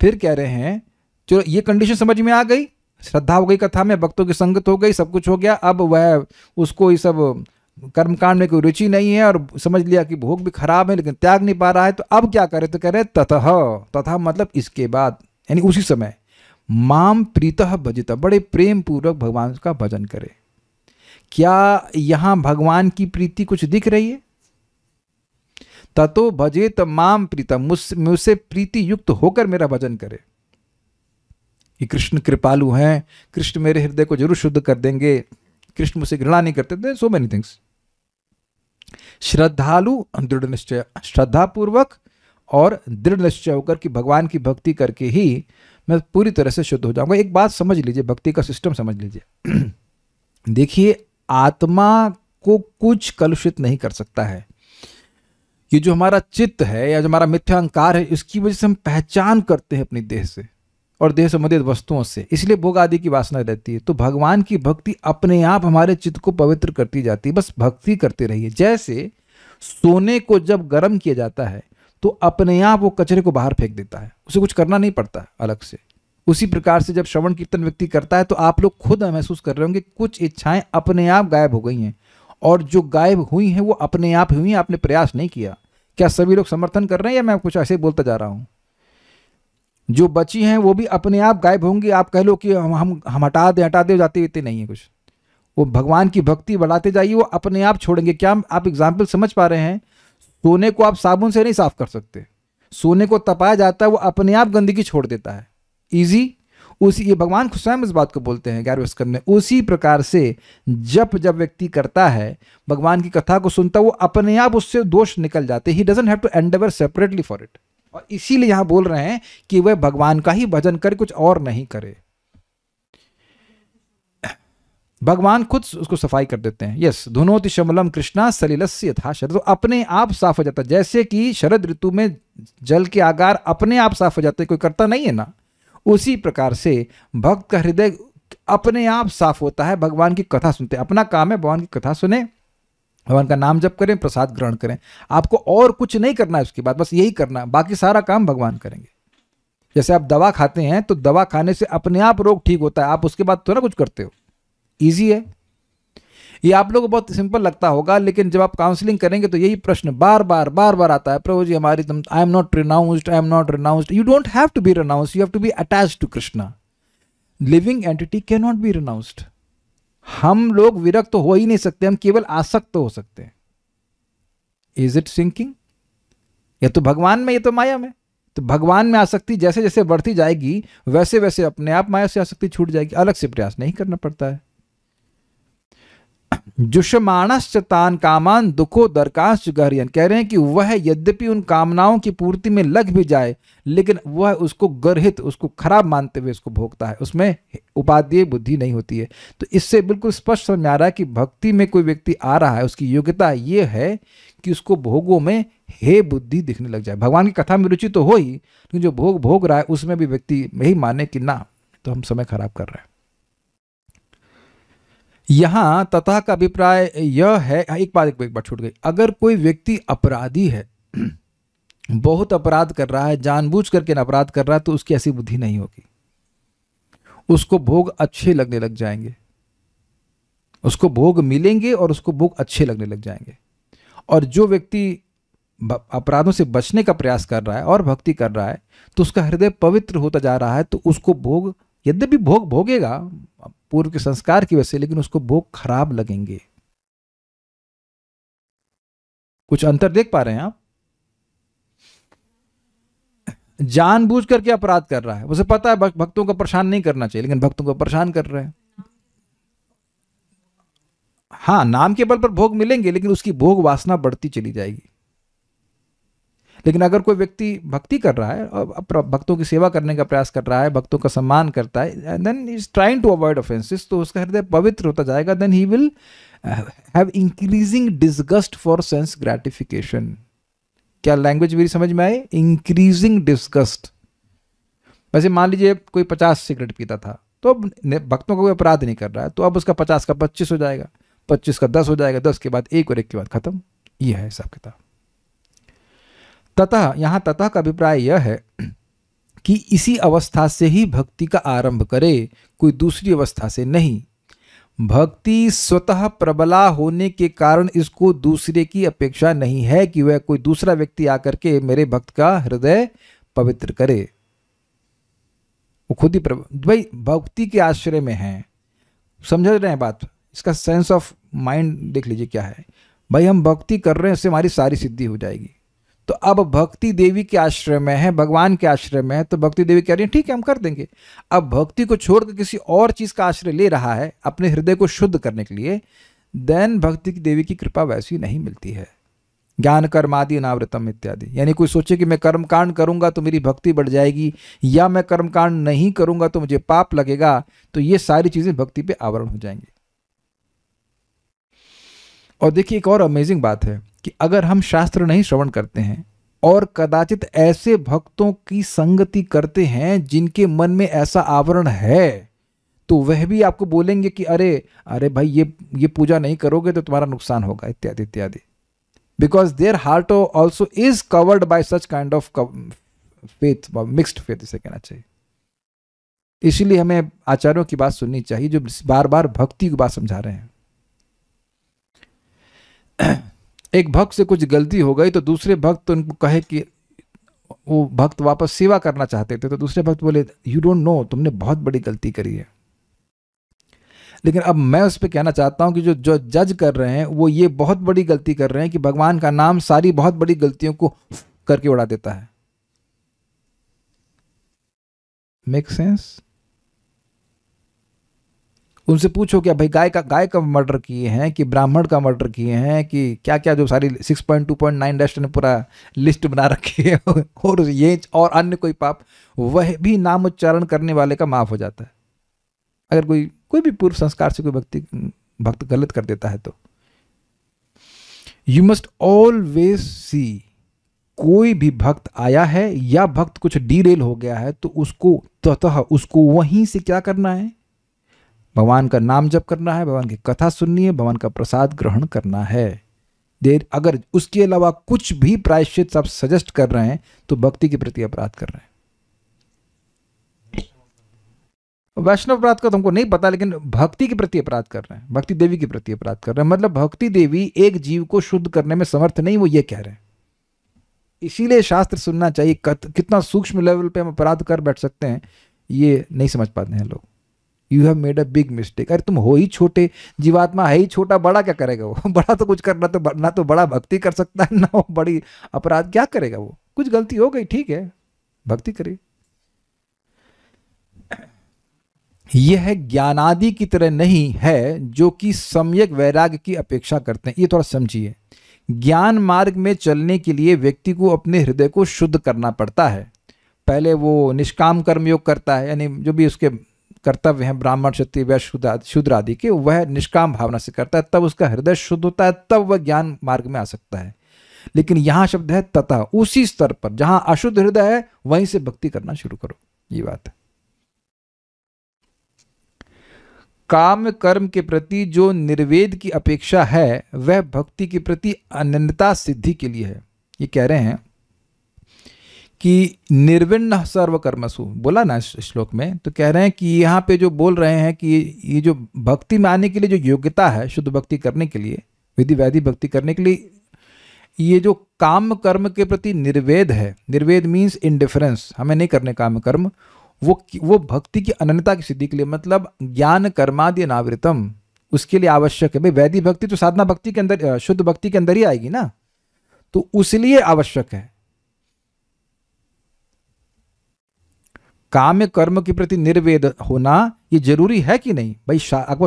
फिर कह रहे हैं चलो ये कंडीशन समझ में आ गई, श्रद्धा हो गई कथा में, भक्तों की संगत हो गई, सब कुछ हो गया। अब वह उसको ये सब कर्मकांड में कोई रुचि नहीं है, और समझ लिया कि भोग भी खराब है लेकिन त्याग नहीं पा रहा है। तो अब क्या करे? तो कह रहे ततः मतलब इसके बाद, यानी उसी समय माम प्रीतः भजिता, बड़े प्रेम पूर्वक भगवान का भजन करे। क्या यहां भगवान की प्रीति कुछ दिख रही है? ततो भजेत माम प्रीतम, मुझसे प्रीति युक्त होकर मेरा भजन करे। कि कृष्ण कृपालु हैं, कृष्ण मेरे हृदय को जरूर शुद्ध कर देंगे, कृष्ण मुझसे घृणा नहीं करते थे, सो मेनी थिंग्स। श्रद्धालु, दृढ़ निश्चय, श्रद्धा पूर्वक और दृढ़ निश्चय होकर कि भगवान की भक्ति करके ही मैं पूरी तरह से शुद्ध हो जाऊंगा। एक बात समझ लीजिए, भक्ति का सिस्टम समझ लीजिए। देखिए आत्मा को कुछ कलुषित नहीं कर सकता है। ये जो हमारा चित्त है या जो हमारा मिथ्या अहंकार है, इसकी वजह से हम पहचान करते हैं अपनी देह से और देह संबंधित वस्तुओं से, इसलिए भोग आदि की वासना रहती है। तो भगवान की भक्ति अपने आप हमारे चित्त को पवित्र करती जाती है। बस भक्ति करते रहिए। जैसे सोने को जब गर्म किया जाता है तो अपने आप वो कचरे को बाहर फेंक देता है, उसे कुछ करना नहीं पड़ता अलग से। उसी प्रकार से जब श्रवण कीर्तन व्यक्ति करता है तो आप लोग खुद महसूस कर रहे होंगे कुछ इच्छाएं अपने आप गायब हो गई हैं, और जो गायब हुई हैं वो अपने आप हुई हैं, आपने प्रयास नहीं किया। क्या सभी लोग समर्थन कर रहे हैं या मैं कुछ ऐसे ही बोलता जा रहा हूं? जो बची हैं वो भी अपने आप गायब होंगी। आप कह लो कि हम हटा दे जाते हुए नहीं है कुछ। वो भगवान की भक्ति बढ़ाते जाइए, वो अपने आप छोड़ेंगे। क्या आप एग्जाम्पल समझ पा रहे हैं? सोने को आप साबुन से नहीं साफ कर सकते, सोने को तपाया जाता है, वो अपने आप गंदगी छोड़ देता है, इजी। उसी, ये भगवान खुद स्वयं इस बात को बोलते हैं 11वें स्कंद में। उसी प्रकार से जब व्यक्ति करता है, भगवान की कथा को सुनता है, वो अपने आप उससे दोष निकल जाते। He doesn't have to endeavour separately for it. और इसीलिए यहां बोल रहे हैं कि वह भगवान का ही भजन करे, कुछ और नहीं करे। भगवान खुद उसको सफाई कर देते हैं। यस, धुनोति शमलम कृष्णा सलिलस्य यथा शरद, तो अपने आप साफ हो जाता है। जैसे कि शरद ऋतु में जल के आगार अपने आप साफ हो जाते हैं, कोई करता नहीं है ना, उसी प्रकार से भक्त का हृदय अपने आप साफ होता है। भगवान की कथा सुनते, अपना काम है भगवान की कथा सुने, भगवान का नाम जप करें, प्रसाद ग्रहण करें। आपको और कुछ नहीं करना है उसके बाद, बस यही करना है, बाकी सारा काम भगवान करेंगे। जैसे आप दवा खाते हैं तो दवा खाने से अपने आप रोग ठीक होता है, आप उसके बाद तो ना कुछ करते हो। इजी है ये, आप लोगों को बहुत सिंपल लगता होगा, लेकिन जब आप काउंसलिंग करेंगे तो यही प्रश्न बार बार आता है, प्रभु जी हमारी I am not renounced, I am not renounced. You don't have to be renounced, you have to be attached to Krishna. Living entity can not be renounced. हम लोग विरक्त तो हो ही नहीं सकते, हम केवल आसक्त हो सकते हैं। Is it sinking? या तो भगवान में, या तो माया में। तो भगवान में आसक्ति जैसे जैसे बढ़ती जाएगी वैसे वैसे अपने आप माया से आसक्ति छूट जाएगी, अलग से प्रयास नहीं करना पड़ता है। जुषमाणश्च तान कामान दुखो दरकाश गहरियन, कह रहे हैं कि वह यद्यपि उन कामनाओं की पूर्ति में लग भी जाए, लेकिन वह उसको गर्हित, उसको खराब मानते हुए उसको भोगता है, उसमें उपादेय बुद्धि नहीं होती है। तो इससे बिल्कुल स्पष्ट समझ में आ रहा है कि भक्ति में कोई व्यक्ति आ रहा है, उसकी योग्यता ये है कि उसको भोगों में हे बुद्धि दिखने लग जाए। भगवान की कथा में रुचि तो हो ही, लेकिन जो भोग रहा है उसमें भी व्यक्ति यही माने कि ना, तो हम समय खराब कर रहे हैं। यहां तथा का अभिप्राय यह है, एक बात छूट गई। अगर कोई व्यक्ति अपराधी है, बहुत अपराध कर रहा है, जानबूझ करके अपराध कर रहा है, तो उसकी ऐसी बुद्धि नहीं होगी। उसको भोग अच्छे लगने लग जाएंगे, उसको भोग मिलेंगे और उसको भोग अच्छे लगने लग जाएंगे। और जो व्यक्ति अपराधों से बचने का प्रयास कर रहा है और भक्ति कर रहा है, तो उसका हृदय पवित्र होता जा रहा है, तो उसको भोग, यद्यपि भोग भोगेगा पूर्व के संस्कार की वजह से, लेकिन उसको भोग खराब लगेंगे। कुछ अंतर देख पा रहे हैं आप? जानबूझ करके अपराध कर रहा है, उसे पता है भक्तों को परेशान नहीं करना चाहिए, लेकिन भक्तों को परेशान कर रहे हैं। हाँ, नाम के बल पर भोग मिलेंगे, लेकिन उसकी भोग वासना बढ़ती चली जाएगी। लेकिन अगर कोई व्यक्ति भक्ति कर रहा है और भक्तों की सेवा करने का प्रयास कर रहा है, भक्तों का सम्मान करता है, then he is trying to avoid offences, तो उसका हृदय पवित्र होता जाएगा। Then he will have increasing disgust for sense gratification. क्या लैंग्वेज मेरी समझ में आए? Increasing disgust. वैसे मान लीजिए कोई 50 सिगरेट पीता था, तो अब भक्तों का कोई अपराध नहीं कर रहा है, तो अब उसका 50 का 25 हो जाएगा, 25 का 10 हो जाएगा, 10 के बाद 1 और 1 के बाद खत्म। यह है हिसाब किताब। ततः, यहां ततः का अभिप्राय यह है कि इसी अवस्था से ही भक्ति का आरंभ करे, कोई दूसरी अवस्था से नहीं। भक्ति स्वतः प्रबला होने के कारण इसको दूसरे की अपेक्षा नहीं है कि वह कोई दूसरा व्यक्ति आकर के मेरे भक्त का हृदय पवित्र करे। वो खुद ही भाई भक्ति के आश्रय में है। समझ रहे हैं बात? इसका सेंस ऑफ माइंड देख लीजिए क्या है। भाई हम भक्ति कर रहे हैं, उससे हमारी सारी सिद्धि हो जाएगी। तो अब भक्ति देवी के आश्रय में है, भगवान के आश्रय में है, तो भक्ति देवी कह रही है ठीक है हम कर देंगे। अब भक्ति को छोड़कर किसी और चीज का आश्रय ले रहा है अपने हृदय को शुद्ध करने के लिए, देन भक्ति की देवी की कृपा वैसी नहीं मिलती है। ज्ञान कर्मादि अनावृतम इत्यादि, यानी कोई सोचे कि मैं कर्मकांड करूंगा तो मेरी भक्ति बढ़ जाएगी, या मैं कर्मकांड नहीं करूंगा तो मुझे पाप लगेगा, तो ये सारी चीजें भक्ति पे आवरण हो जाएंगी। और देखिए एक और अमेजिंग बात है कि अगर हम शास्त्र नहीं श्रवण करते हैं और कदाचित ऐसे भक्तों की संगति करते हैं जिनके मन में ऐसा आवरण है, तो वह भी आपको बोलेंगे कि अरे भाई ये पूजा नहीं करोगे तो तुम्हारा नुकसान होगा, इत्यादि इत्यादि। Because their heart also is covered by such kind of faith, mixed faith इसे कहना चाहिए। इसीलिए हमें आचार्यों की बात सुननी चाहिए जो बार बार भक्ति की बात समझा रहे हैं। एक भक्त से कुछ गलती हो गई तो दूसरे भक्त तो उनको कहे कि वो भक्त वापस सेवा करना चाहते थे, तो दूसरे भक्त बोले यू डोंट नो, तुमने बहुत बड़ी गलती करी है। लेकिन अब मैं उस पर कहना चाहता हूं कि जो जज कर रहे हैं वो ये बहुत बड़ी गलती कर रहे हैं कि भगवान का नाम सारी बहुत बड़ी गलतियों को करके उड़ा देता है। Make sense? उनसे पूछो क्या भाई गाय का मर्डर किए हैं कि ब्राह्मण का मर्डर किए हैं कि क्या क्या, जो सारी 6.2.9 ने पूरा लिस्ट बना रखी है और ये और अन्य कोई पाप, वह भी नाम उच्चारण करने वाले का माफ हो जाता है। अगर कोई भी पूर्व संस्कार से कोई भक्त गलत कर देता है तो यू मस्ट ऑलवेज सी, कोई भी भक्त आया है या भक्त कुछ डीरेल हो गया है तो उसको वहीं से क्या करना है, भगवान का नाम जप करना है, भगवान की कथा सुननी है, भगवान का प्रसाद ग्रहण करना है। अगर उसके अलावा कुछ भी प्रायश्चित आप सजेस्ट कर रहे हैं तो भक्ति के प्रति अपराध कर रहे हैं। वैष्णव अपराध का तुमको नहीं पता, लेकिन भक्ति के प्रति अपराध कर रहे हैं, भक्ति देवी के प्रति अपराध कर रहे हैं। मतलब भक्ति देवी एक जीव को शुद्ध करने में समर्थ नहीं, वो ये कह रहे हैं। इसीलिए शास्त्र सुनना चाहिए। कितना सूक्ष्म लेवल पे हम अपराध कर बैठ सकते हैं, ये नहीं समझ पाते हैं लोग। You have made a big mistake. अरे तुम हो ही छोटे, जीवात्मा है ही छोटा, बड़ा क्या करेगा वो? बड़ा तो कुछ करना तो ना तो बड़ा भक्ति कर सकता है, ना वो बड़ी अपराध क्या करेगा वो? कुछ गलती हो गई, ठीक है, भक्ति करिए। यह ज्ञानादि की तरह नहीं है जो कि सम्यक वैराग्य की अपेक्षा करते हैं। ये थोड़ा समझिए। ज्ञान मार्ग में चलने के लिए व्यक्ति को अपने हृदय को शुद्ध करना पड़ता है। पहले वो निष्काम कर्म योग करता है, यानी जो भी उसके कर्तव्य हैं ब्राह्मण क्षत्रिय वैश्य शूद्र आदि के, वह निष्काम भावना से करता है, तब उसका हृदय शुद्ध होता है, तब वह ज्ञान मार्ग में आ सकता है। लेकिन यहां शब्द है तथा, उसी स्तर पर जहां अशुद्ध हृदय है वहीं से भक्ति करना शुरू करो, ये बात है। काम कर्म के प्रति जो निर्वेद की अपेक्षा है वह भक्ति के प्रति अनन्यता सिद्धि के लिए है। ये कह रहे हैं कि निर्विण्ण सर्वकर्मसु, बोला ना इस श्लोक में, तो कह रहे हैं कि यहाँ पे जो बोल रहे हैं कि ये जो भक्ति में आने के लिए जो योग्यता है, शुद्ध भक्ति करने के लिए, विधि वैधि भक्ति करने के लिए, ये जो काम कर्म के प्रति निर्वेद है, निर्वेद मीन्स इनडिफरेंस, हमें नहीं करने काम कर्म, वो भक्ति की अनन्यता की सिद्धि के लिए, मतलब ज्ञान कर्मादि अनावृतम, उसके लिए आवश्यक है। भाई वैधि भक्ति तो साधना भक्ति के अंदर, शुद्ध भक्ति के अंदर ही आएगी ना, तो उसलिए आवश्यक है। काम कर्म के प्रति निर्वेद होना ये जरूरी है कि नहीं भाई?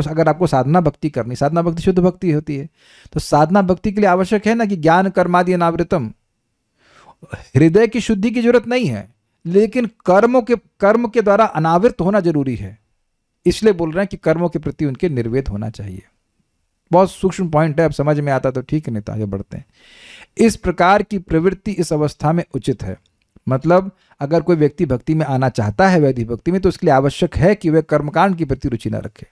अगर आपको साधना भक्ति करनी, साधना भक्ति शुद्ध भक्ति होती है, तो साधना भक्ति के लिए आवश्यक है ना कि ज्ञान कर्मादि अनावृतम, हृदय की शुद्धि की जरूरत नहीं है, लेकिन कर्म के द्वारा अनावृत होना जरूरी है। इसलिए बोल रहे हैं कि कर्मों के प्रति उनके निर्वेद होना चाहिए। बहुत सूक्ष्म पॉइंट है, अब समझ में आता तो ठीक है, नहीं तो आगे बढ़ते हैं। इस प्रकार की प्रवृत्ति इस अवस्था में उचित है। मतलब अगर कोई व्यक्ति भक्ति में आना चाहता है, वैदिक भक्ति में, तो उसके लिए आवश्यक है कि वह कर्मकांड के प्रति रुचि न रखे।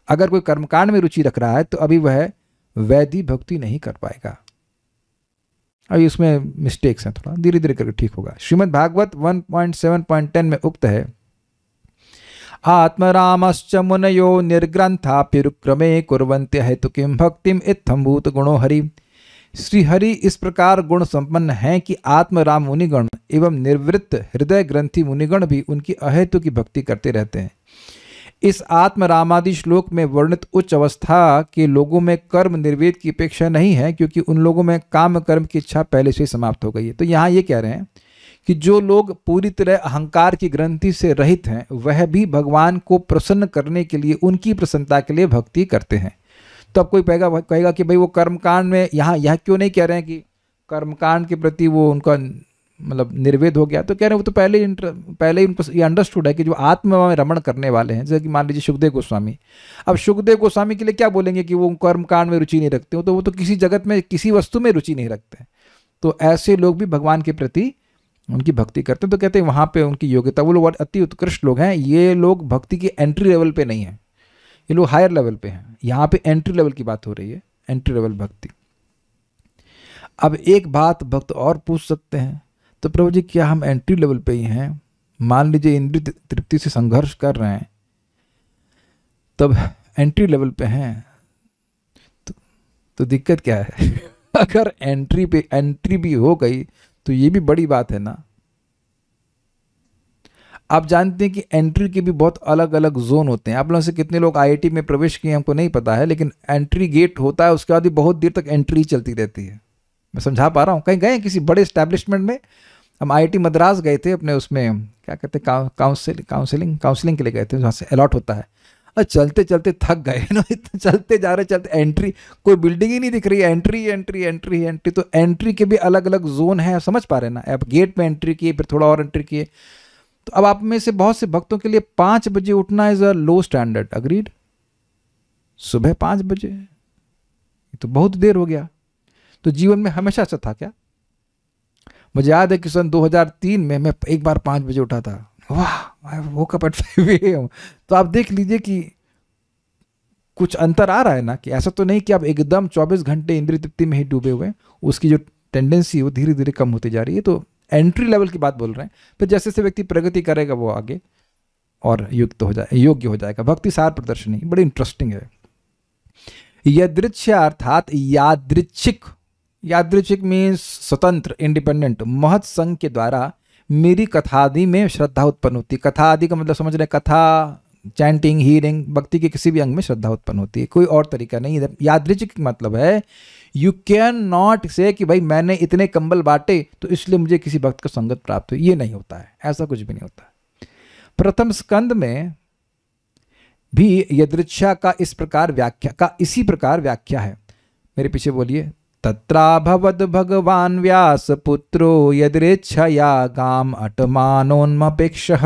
अगर कोई कर्मकांड में रुचि रख रहा है तो अभी वह वैदिक भक्ति नहीं कर पाएगा। अभी उसमें मिस्टेक्स हैं, थोड़ा धीरे धीरे करके ठीक होगा। श्रीमद् भागवत 1.7.10 में उक्त है, आत्मरामश्च मुनयो निर्ग्रंथा पिरुक्रमे कुर्वन्त्य हेतु किम भक्तिम इत्थम भूत गुणो हरि। श्री हरि इस प्रकार गुण संपन्न हैं कि आत्मराम मुनिगण एवं निर्वृत्त हृदय ग्रंथि मुनिगण भी उनकी अहेतु की भक्ति करते रहते हैं। इस आत्मरामादि श्लोक में वर्णित उच्च अवस्था के लोगों में कर्म निर्वेद की अपेक्षा नहीं है, क्योंकि उन लोगों में काम कर्म की इच्छा पहले से ही समाप्त हो गई है। तो यहाँ ये कह रहे हैं कि जो लोग पूरी तरह अहंकार की ग्रंथि से रहित हैं, वह भी भगवान को प्रसन्न करने के लिए, उनकी प्रसन्नता के लिए भक्ति करते हैं। तो अब कोई कहेगा कि भाई वो कर्मकांड में यहाँ क्यों नहीं कह रहे हैं कि कर्मकांड के प्रति वो उनका मतलब निर्वेद हो गया? तो कह रहे हैं वो तो पहले ही उनको ये अंडरस्टूड है कि जो आत्मा में रमण करने वाले हैं, जैसे कि मान लीजिए सुखदेव गोस्वामी। अब सुखदेव गोस्वामी के लिए क्या बोलेंगे कि वो कर्मकांड में रुचि नहीं रखते हो, तो वो तो किसी जगत में किसी वस्तु में रुचि नहीं रखते हैं। तो ऐसे लोग भी भगवान के प्रति उनकी भक्ति करते हैं। तो कहते हैं वहाँ पे उनकी योग्यता, वो लोग अति उत्कृष्ट लोग हैं। ये लोग भक्ति की एंट्री लेवल पे नहीं है, ये लोग हायर लेवल पे हैं। यहाँ पे एंट्री लेवल की बात हो रही है, एंट्री लेवल भक्ति। अब एक बात भक्त और पूछ सकते हैं, तो प्रभु जी क्या हम एंट्री लेवल पे ही हैं? मान लीजिए इंद्रिय तृप्ति से संघर्ष कर रहे हैं, तब एंट्री लेवल पे हैं, तो दिक्कत क्या है? अगर एंट्री भी हो गई तो ये भी बड़ी बात है ना। आप जानते हैं कि एंट्री के भी बहुत अलग अलग जोन होते हैं। आप लोगों से कितने लोग आईआईटी में प्रवेश किए हमको नहीं पता है, लेकिन एंट्री गेट होता है, उसके बाद भी बहुत देर तक एंट्री चलती रहती है। मैं समझा पा रहा हूँ? कहीं गए किसी बड़े एस्टैब्लिशमेंट में? हम आईआईटी मद्रास गए थे अपने उसमें क्या कहते हैं काउंसलिंग के लिए गए थे, जहाँ से अलॉट होता है। और चलते चलते थक गए ना, इतना चलते जा रहे, चलते एंट्री, कोई बिल्डिंग ही नहीं दिख रही है, एंट्री एंट्री एंट्री एंट्री। तो एंट्री के भी अलग अलग जोन है, समझ पा रहे ना, आप गेट में एंट्री किए, फिर थोड़ा और एंट्री किए। तो अब आप में से बहुत से भक्तों के लिए 5 बजे उठना is a low standard, agreed? सुबह 5 बजे, ये तो बहुत देर हो गया। तो जीवन में हमेशा ऐसा था क्या? मुझे याद है कि सन 2003 में मैं एक बार 5 बजे उठा था, वाह, आई वोक अप एट 5 AM। तो आप देख लीजिए कि कुछ अंतर आ रहा है ना, कि ऐसा तो नहीं कि आप एकदम 24 घंटे इंद्रिय तृप्ति में ही डूबे हुए हैं, उसकी जो टेंडेंसी वो धीरे धीरे कम होती जा रही है। तो एंट्री लेवल की बात बोल रहे हैं। फिर जैसे जैसे व्यक्ति प्रगति करेगा वो आगे और युक्त हो जाए, योग्य हो जाएगा। भक्ति सार प्रदर्शनी बड़ी इंटरेस्टिंग है। यदृच्छा अर्थात यादृच्छिक, यादृच्छिक मीन्स स्वतंत्र, इंडिपेंडेंट, महत संघ के द्वारा मेरी कथा आदि में श्रद्धा उत्पन्न होती है। कथा आदि का मतलब समझ रहे, कथा, चैंटिंग, हीरिंग, भक्ति के किसी भी अंग में श्रद्धा उत्पन्न होती है, कोई और तरीका नहीं है। यादृच्छिक मतलब है यू कैन नॉट से कि भाई मैंने इतने कंबल बांटे तो इसलिए मुझे किसी भक्त का संगत प्राप्त हुई, ये नहीं होता है, ऐसा कुछ भी नहीं होता। प्रथम स्कंद में भी यदृच्छा का इस प्रकार व्याख्या का इसी प्रकार व्याख्या है। मेरे पीछे बोलिए, तत्राभवद भगवान व्यास पुत्रो यदृच्छया गाम अटमानोन्मपेक्षः।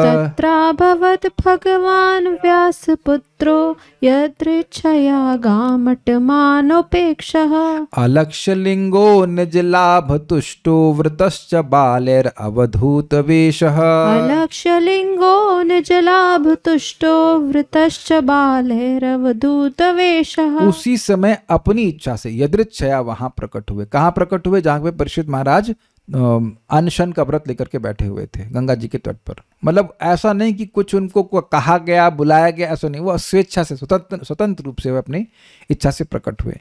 तत्राभवत् भगवान् व्यासपुत्रो यदृच्छया गामटमानोपेक्षः। अलक्ष्यलिङ्गो निजलाभतुष्टो वृतश्च बालैरवधूतवेषः। अलक्ष्यलिङ्गो निजलाभतुष्टो वृतश्च बालैरवधूतवेषः। उसी समय अपनी इच्छा से यदृच्छया वहां प्रकट हुए। कहाँ प्रकट हुए? जहां पे परीक्षित महाराज अनशन का व्रत लेकर के बैठे हुए थे गंगा जी के तट पर। मतलब ऐसा नहीं कि कुछ उनको कहा गया, बुलाया गया, ऐसा नहीं, वो स्वेच्छा से स्वतंत्र रूप से वे अपनी इच्छा से प्रकट हुए।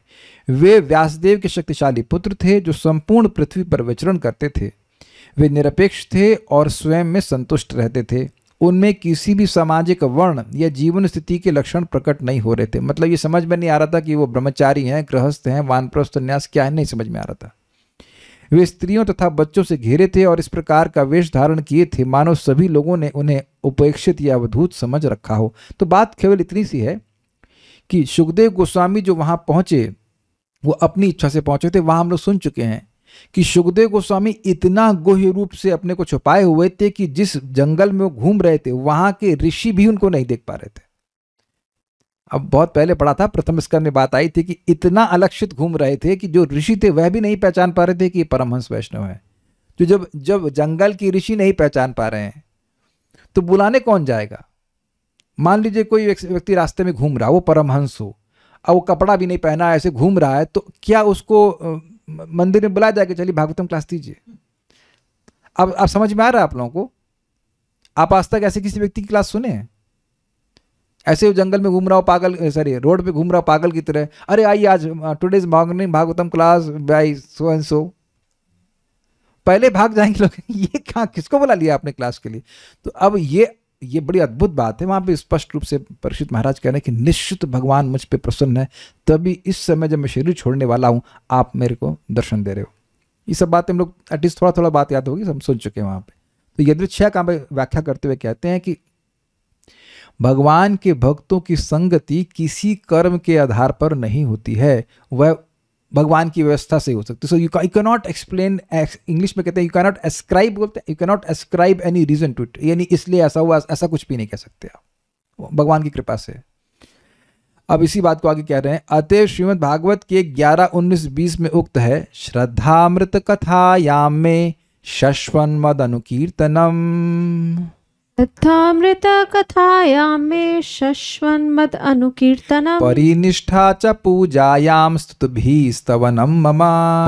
वे व्यासदेव के शक्तिशाली पुत्र थे जो संपूर्ण पृथ्वी पर विचरण करते थे। वे निरपेक्ष थे और स्वयं में संतुष्ट रहते थे। उनमें किसी भी सामाजिक वर्ण या जीवन स्थिति के लक्षण प्रकट नहीं हो रहे थे। मतलब ये समझ में नहीं आ रहा था कि वो ब्रह्मचारी हैं, गृहस्थ हैं, वानप्रस्थ, संन्यास क्या है, नहीं समझ में आ रहा था। वे स्त्रियों तथा बच्चों से घिरे थे और इस प्रकार का वेश धारण किए थे मानो सभी लोगों ने उन्हें उपेक्षित या अवधूत समझ रखा हो। तो बात केवल इतनी सी है कि सुखदेव गोस्वामी जो वहां पहुंचे वो अपनी इच्छा से पहुंचे थे। वहां हम लोग सुन चुके हैं कि सुखदेव गोस्वामी इतना गुह्य रूप से अपने को छुपाए हुए थे कि जिस जंगल में वो घूम रहे थे वहां के ऋषि भी उनको नहीं देख पा रहे थे। अब बहुत पहले पढ़ा था, प्रथम स्कंद में बात आई थी कि इतना अलक्षित घूम रहे थे कि जो ऋषि थे वह भी नहीं पहचान पा रहे थे कि ये परमहंस वैष्णव है। तो जब जंगल की ऋषि नहीं पहचान पा रहे हैं तो बुलाने कौन जाएगा? मान लीजिए कोई व्यक्ति रास्ते में घूम रहा, वो परमहंस हो, अब वो कपड़ा भी नहीं पहना, ऐसे घूम रहा है, तो क्या उसको मंदिर में बुलाया जाएगा, चलिए भागवतम क्लास दीजिए? अब समझ में आ रहा है आप लोगों को? आप आज तक ऐसे किसी व्यक्ति की क्लास सुने हैं? ऐसे वो जंगल में घूम रहा हो पागल, रोड पे घूम रहा हो पागल की तरह, अरे आइए आज today's morning Bhagavatam class by so and so, पहले भाग जाएंगे लोग। ये कहाँ, किसको बुला लिया आपने क्लास के लिए? तो अब ये बड़ी अद्भुत बात है। वहां पे स्पष्ट रूप से परीक्षित महाराज कह रहे हैं कि निश्चित भगवान मुझ पे प्रसन्न है, तभी इस समय जब मैं शरीर छोड़ने वाला हूं आप मेरे को दर्शन दे रहे हो। ये सब बातें हम लोग एटलीस्ट थोड़ा थोड़ा बात याद होगी, हम सुन चुके हैं वहां पे। तो यदृच्छा का व्याख्या करते हुए कहते हैं कि भगवान के भक्तों की संगति किसी कर्म के आधार पर नहीं होती है, वह भगवान की व्यवस्था से हो सकती है। So you can not explain, English में कहते हैं यू कैन नॉट एस्क्राइब, बोलते हैं you can not ascribe any reason to it, यानी इसलिए ऐसा हुआ, ऐसा कुछ भी नहीं कह सकते आप, भगवान की कृपा से। अब इसी बात को आगे कह रहे हैं, अतएव श्रीमद् भागवत के 11, 19, 20 में उक्त है, श्रद्धामृत कथायाम में शश्वन मद अनुकीर्तनम। तथामृत कथायां मे शश्वन्मद अनुकीर्तनम्। परिनिष्ठा च पूजायां स्तुतिभिः स्तवनं मम।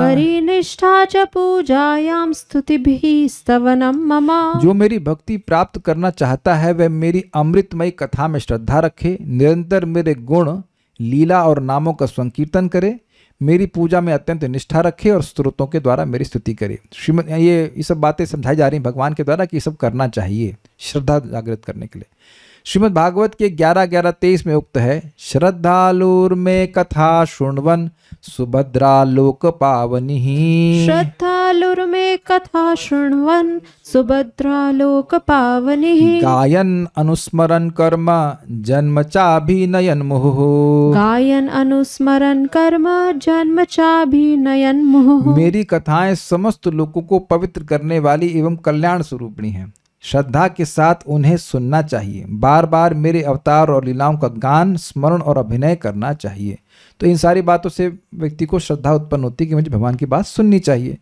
परिनिष्ठा च पूजायां स्तुतिभिः स्तवनं मम। जो मेरी भक्ति प्राप्त करना चाहता है वह मेरी अमृतमयी कथा में श्रद्धा रखे, निरंतर मेरे गुण, लीला और नामों का संकीर्तन करे, मेरी पूजा में अत्यंत निष्ठा रखे और स्तोत्रों के द्वारा मेरी स्तुति करे। श्रीमद ये सब बातें समझाई जा रही हैं भगवान के द्वारा कि ये सब करना चाहिए श्रद्धा जागृत करने के लिए। श्रीमद् भागवत के 11, 11, 23 में उक्त है, श्रद्धालुर में कथा शृण्वन सुभद्रा लोक पावनी। श्रद्धालुर्मे श्रद्धालुर्मे कथा शृण्वन् सुभद्रालोक पावनिः। गायन अनुस्मरण कर्म जन्म चाभिनयन मुहुः। गायन अनुस्मरण कर्म जन्म चाभिनयन मुहुः। मेरी कथाएं समस्त लोगों को पवित्र करने वाली एवं कल्याण स्वरूपिणी हैं। श्रद्धा के साथ उन्हें सुनना चाहिए। बार बार मेरे अवतार और लीलाओं का गान, स्मरण और अभिनय करना चाहिए। तो इन सारी बातों से व्यक्ति को श्रद्धा उत्पन्न होती है कि मुझे भगवान की बात सुननी चाहिए।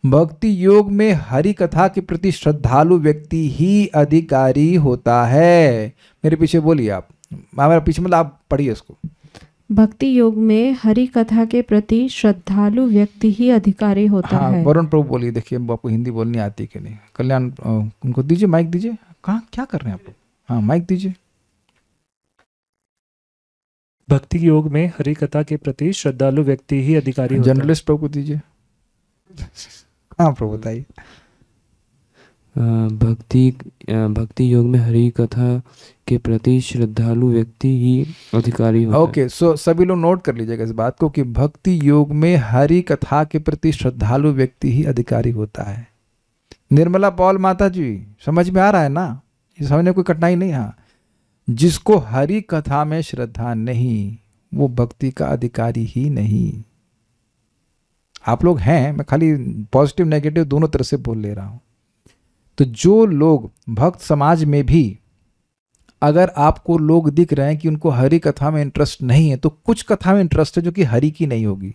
भक्ति योग में हरि कथा के प्रति श्रद्धालु व्यक्ति ही अधिकारी होता है। मेरे पीछे बोलिए आप, मेरे पीछे मतलब आप पढ़िए इसको। भक्ति योग में हरि कथा के प्रति श्रद्धालु व्यक्ति ही अधिकारी होता हाँ, है। वरुण प्रभु बोलिए, देखिए आपको हिंदी बोलनी आती कि नहीं। कल्याण उनको दीजिए, माइक दीजिए। कहाँ क्या कर रहे हैं आप लोग? हाँ, माइक दीजिए। भक्ति योग में हरि कथा के प्रति श्रद्धालु व्यक्ति ही अधिकारी होता है। जर्नलिस्ट प्रभु को दीजिए। हाँ प्रभु बताइए। भक्ति योग में हरि कथा के प्रति श्रद्धालु व्यक्ति ही अधिकारी होता है। ओके, सो सभी लोग नोट कर लीजिएगा इस बात को कि भक्ति योग में हरि कथा के प्रति श्रद्धालु व्यक्ति ही अधिकारी होता है। निर्मला पॉल माता जी, समझ में आ रहा है ना? ये समझने कोई कठिनाई नहीं। हाँ, जिसको हरि कथा में श्रद्धा नहीं वो भक्ति का अधिकारी ही नहीं। आप लोग हैं, मैं खाली पॉजिटिव नेगेटिव दोनों तरह से बोल ले रहा हूं। तो जो लोग भक्त समाज में भी अगर आपको लोग दिख रहे हैं कि उनको हरि कथा में इंटरेस्ट नहीं है, तो कुछ कथा में इंटरेस्ट है जो कि हरि की नहीं होगी।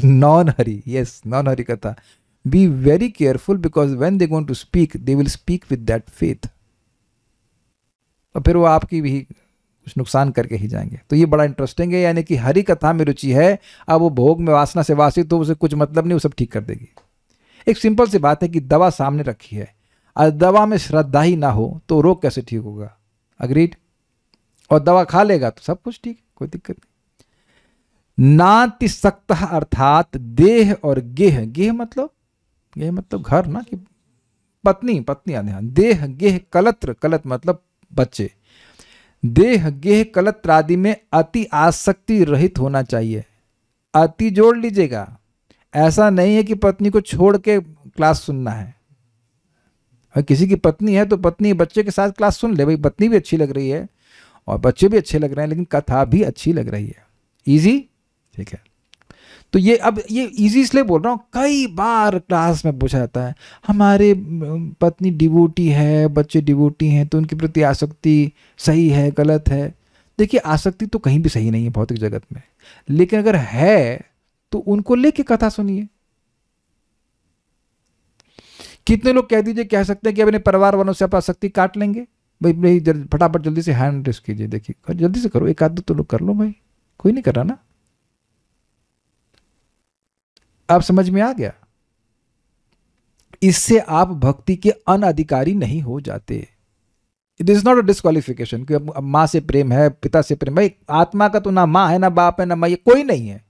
Non Hari, yes, non Hari कथा। Be very careful because when they going to speak they will speak with that faith, और फिर वो आपकी भी कुछ नुकसान करके ही जाएंगे। तो ये बड़ा इंटरेस्टिंग है, यानी कि हरि कथा में रुचि है। अब वो भोग में वासना से वासित तो उसे कुछ मतलब नहीं, वो सब ठीक कर देगी। एक सिंपल सी बात है कि दवा सामने रखी है, और दवा में श्रद्धा ही ना हो तो रोग कैसे ठीक होगा? अग्रीड? और दवा खा लेगा तो सब कुछ ठीक, कोई दिक्कत नहीं। नातिसक्त अर्थात देह और गेह, गेह मतलब घर ना, कि पत्नी ध्यान। देह गेह कलत्र, कलत मतलब बच्चे। देह गेह कलत्र आदि में अति आसक्ति रहित होना चाहिए। अति जोड़ लीजिएगा, ऐसा नहीं है कि पत्नी को छोड़ के क्लास सुनना है। अगर किसी की पत्नी है तो पत्नी बच्चे के साथ क्लास सुन ले, भाई पत्नी भी अच्छी लग रही है और बच्चे भी अच्छे लग रहे हैं, लेकिन कथा भी अच्छी लग रही है। इजी, ठीक है। तो ये अब ये इजी इसलिए बोल रहा हूँ, कई बार क्लास में पूछा जाता है हमारे पत्नी डिवोटी है, बच्चे डिवोटी हैं, तो उनके प्रति आसक्ति सही है गलत है? देखिए, आसक्ति तो कहीं भी सही नहीं है भौतिक जगत में, लेकिन अगर है तो उनको लेके कथा सुनिए। कितने लोग कह सकते हैं कि अपने परिवार वालों से आप आसक्ति काट लेंगे? भाई फटाफट जल्दी से हैंड रेस कीजिए, देखिए जल्दी से करो, एक आध दो तो लोग कर लो भाई, कोई नहीं कर रहा ना। आप समझ में आ गया? इससे आप भक्ति के अनधिकारी नहीं हो जाते। It is not a disqualification कि अब माँ से प्रेम है, पिता से प्रेम, भाई आत्मा का तो ना माँ है ना बाप है ना माँ, ये कोई नहीं है।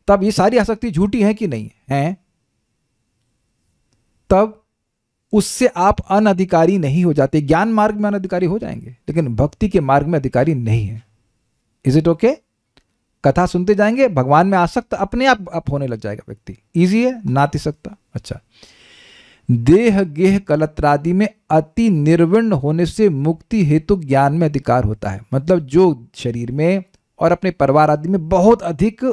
तब ये सारी आसक्ति झूठी है कि नहीं है? तब उससे आप अनधिकारी नहीं हो जाते। ज्ञान मार्ग में अनधिकारी हो जाएंगे, लेकिन भक्ति के मार्ग में अधिकारी नहीं है। Is it okay? कथा सुनते जाएंगे, भगवान में आसक्त अपने आप होने लग जाएगा व्यक्ति। इजी है, नातिसक्ता। अच्छा, देह गेह कलत्रादि में अति निर्विण्ण होने से मुक्ति हेतु ज्ञान में अधिकार होता है। मतलब जो शरीर में और अपने परिवार आदि में बहुत अधिक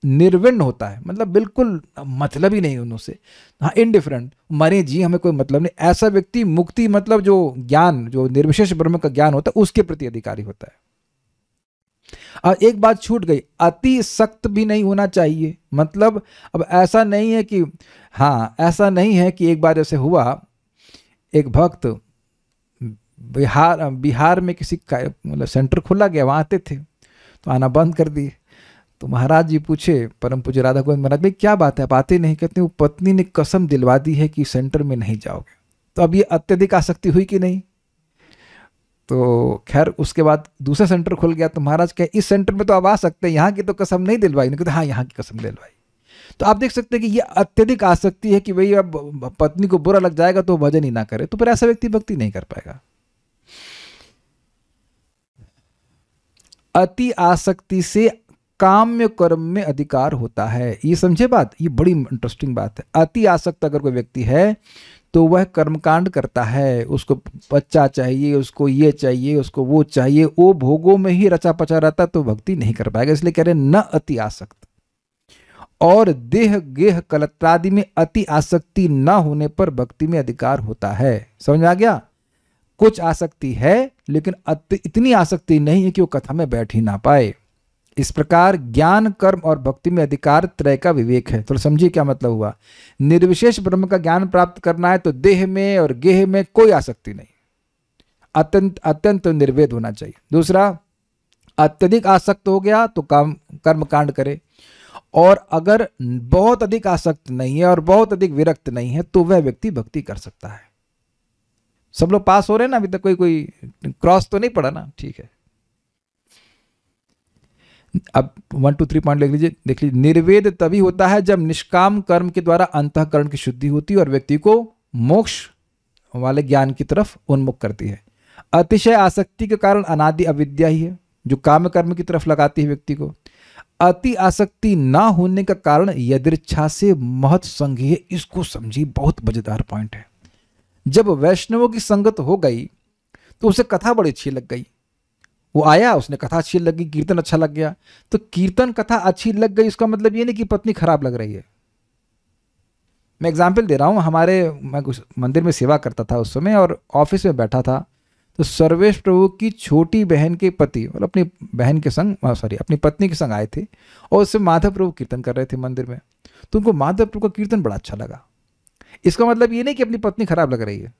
निर्विण्ण होता है, मतलब बिल्कुल मतलब ही नहीं उनसे, हाँ इनडिफरेंट, मरे जी हमें कोई मतलब नहीं, ऐसा व्यक्ति मुक्ति मतलब जो ज्ञान, जो निर्विशेष ब्रह्म का ज्ञान होता है उसके प्रति अधिकारी होता है। और एक बात छूट गई, अति सख्त भी नहीं होना चाहिए। मतलब अब ऐसा नहीं है कि, हाँ ऐसा नहीं है कि एक बार ऐसे हुआ, एक भक्त बिहार में किसी का मतलब सेंटर खुला गया, वहाँ आते थे तो आना बंद कर दिए। तो महाराज जी पूछे परम पूज्य राधा गोविंद महाराज, भाई क्या बात है आप आते नहीं? कहते वो पत्नी ने कसम दिलवा दी है कि सेंटर में नहीं जाओगे। तो अब ये अत्यधिक आसक्ति हुई कि नहीं? तो खैर उसके बाद दूसरा सेंटर खुल गया, तो महाराज कहे इस सेंटर में तो आप आ सकते हैं, यहाँ की तो कसम नहीं दिलवाई। नहीं कहते हाँ यहाँ की कसम दिलवाई। तो आप देख सकते हैं कि ये अत्यधिक आसक्ति है कि भाई अब पत्नी को बुरा लग जाएगा तो भजन ही ना करे, तो फिर ऐसा व्यक्ति भक्ति नहीं कर पाएगा। अति आसक्ति से काम्य कर्म में अधिकार होता है। ये समझे बात, ये बड़ी इंटरेस्टिंग बात है। अति आसक्त अगर कोई व्यक्ति है तो वह कर्मकांड करता है, उसको बच्चा चाहिए, उसको ये चाहिए, उसको वो चाहिए, वो भोगों में ही रचा पचा रहता, तो भक्ति नहीं कर पाएगा। इसलिए कह रहे हैं न अति आसक्त। और देह गेह कलत्रादि में अति आसक्ति न होने पर भक्ति में अधिकार होता है। समझ में आ गया? कुछ आसक्ति है लेकिन इतनी आसक्ति नहीं है कि वो कथा में बैठ ही ना पाए। इस प्रकार ज्ञान कर्म और भक्ति में अधिकार त्रय का विवेक है। तो समझिए क्या मतलब हुआ। निर्विशेष ब्रह्म का ज्ञान प्राप्त करना है तो देह में और गेह में कोई आसक्ति नहीं, अत्यंत निर्वेद होना चाहिए। दूसरा, अत्यधिक आसक्त हो गया तो कर्म कांड करे, और अगर बहुत अधिक आसक्त नहीं है और बहुत अधिक विरक्त नहीं है तो वह व्यक्ति भक्ति कर सकता है। सब लोग पास हो रहे हैं ना? अभी तक कोई क्रॉस तो नहीं पड़ा ना? ठीक है। अब 1 2 3 पॉइंट लिख लीजिए, देख लीजिए। निर्वेद तभी होता है जब निष्काम कर्म के द्वारा अंतःकरण की शुद्धि होती है और व्यक्ति को मोक्ष वाले ज्ञान की तरफ उन्मुख करती है। अतिशय आसक्ति के कारण अनादि अविद्या ही है जो काम कर्म की तरफ लगाती है व्यक्ति को। अति आसक्ति ना होने का कारण यदृच्छा से महत् संगी है। इसको समझिए, बहुत मजेदार पॉइंट है। जब वैष्णवों की संगत हो गई तो उसे कथा बड़ी अच्छी लग गई, वो आया, उसने कथा अच्छी लगी, कीर्तन अच्छा लग गया। तो कीर्तन कथा अच्छी लग गई इसका मतलब ये नहीं कि पत्नी खराब लग रही है। मैं एग्जाम्पल दे रहा हूँ। मैं कुछ मंदिर में सेवा करता था उस समय, और ऑफिस में बैठा था तो सर्वेश प्रभु की छोटी बहन के पति और अपनी बहन के संग अपनी पत्नी के संग आए थे, और उससे माधव प्रभु कीर्तन कर रहे थे मंदिर में। तो उनको माधव प्रभु का कीर्तन बड़ा अच्छा लगा। इसका मतलब ये नहीं कि अपनी पत्नी खराब लग रही है,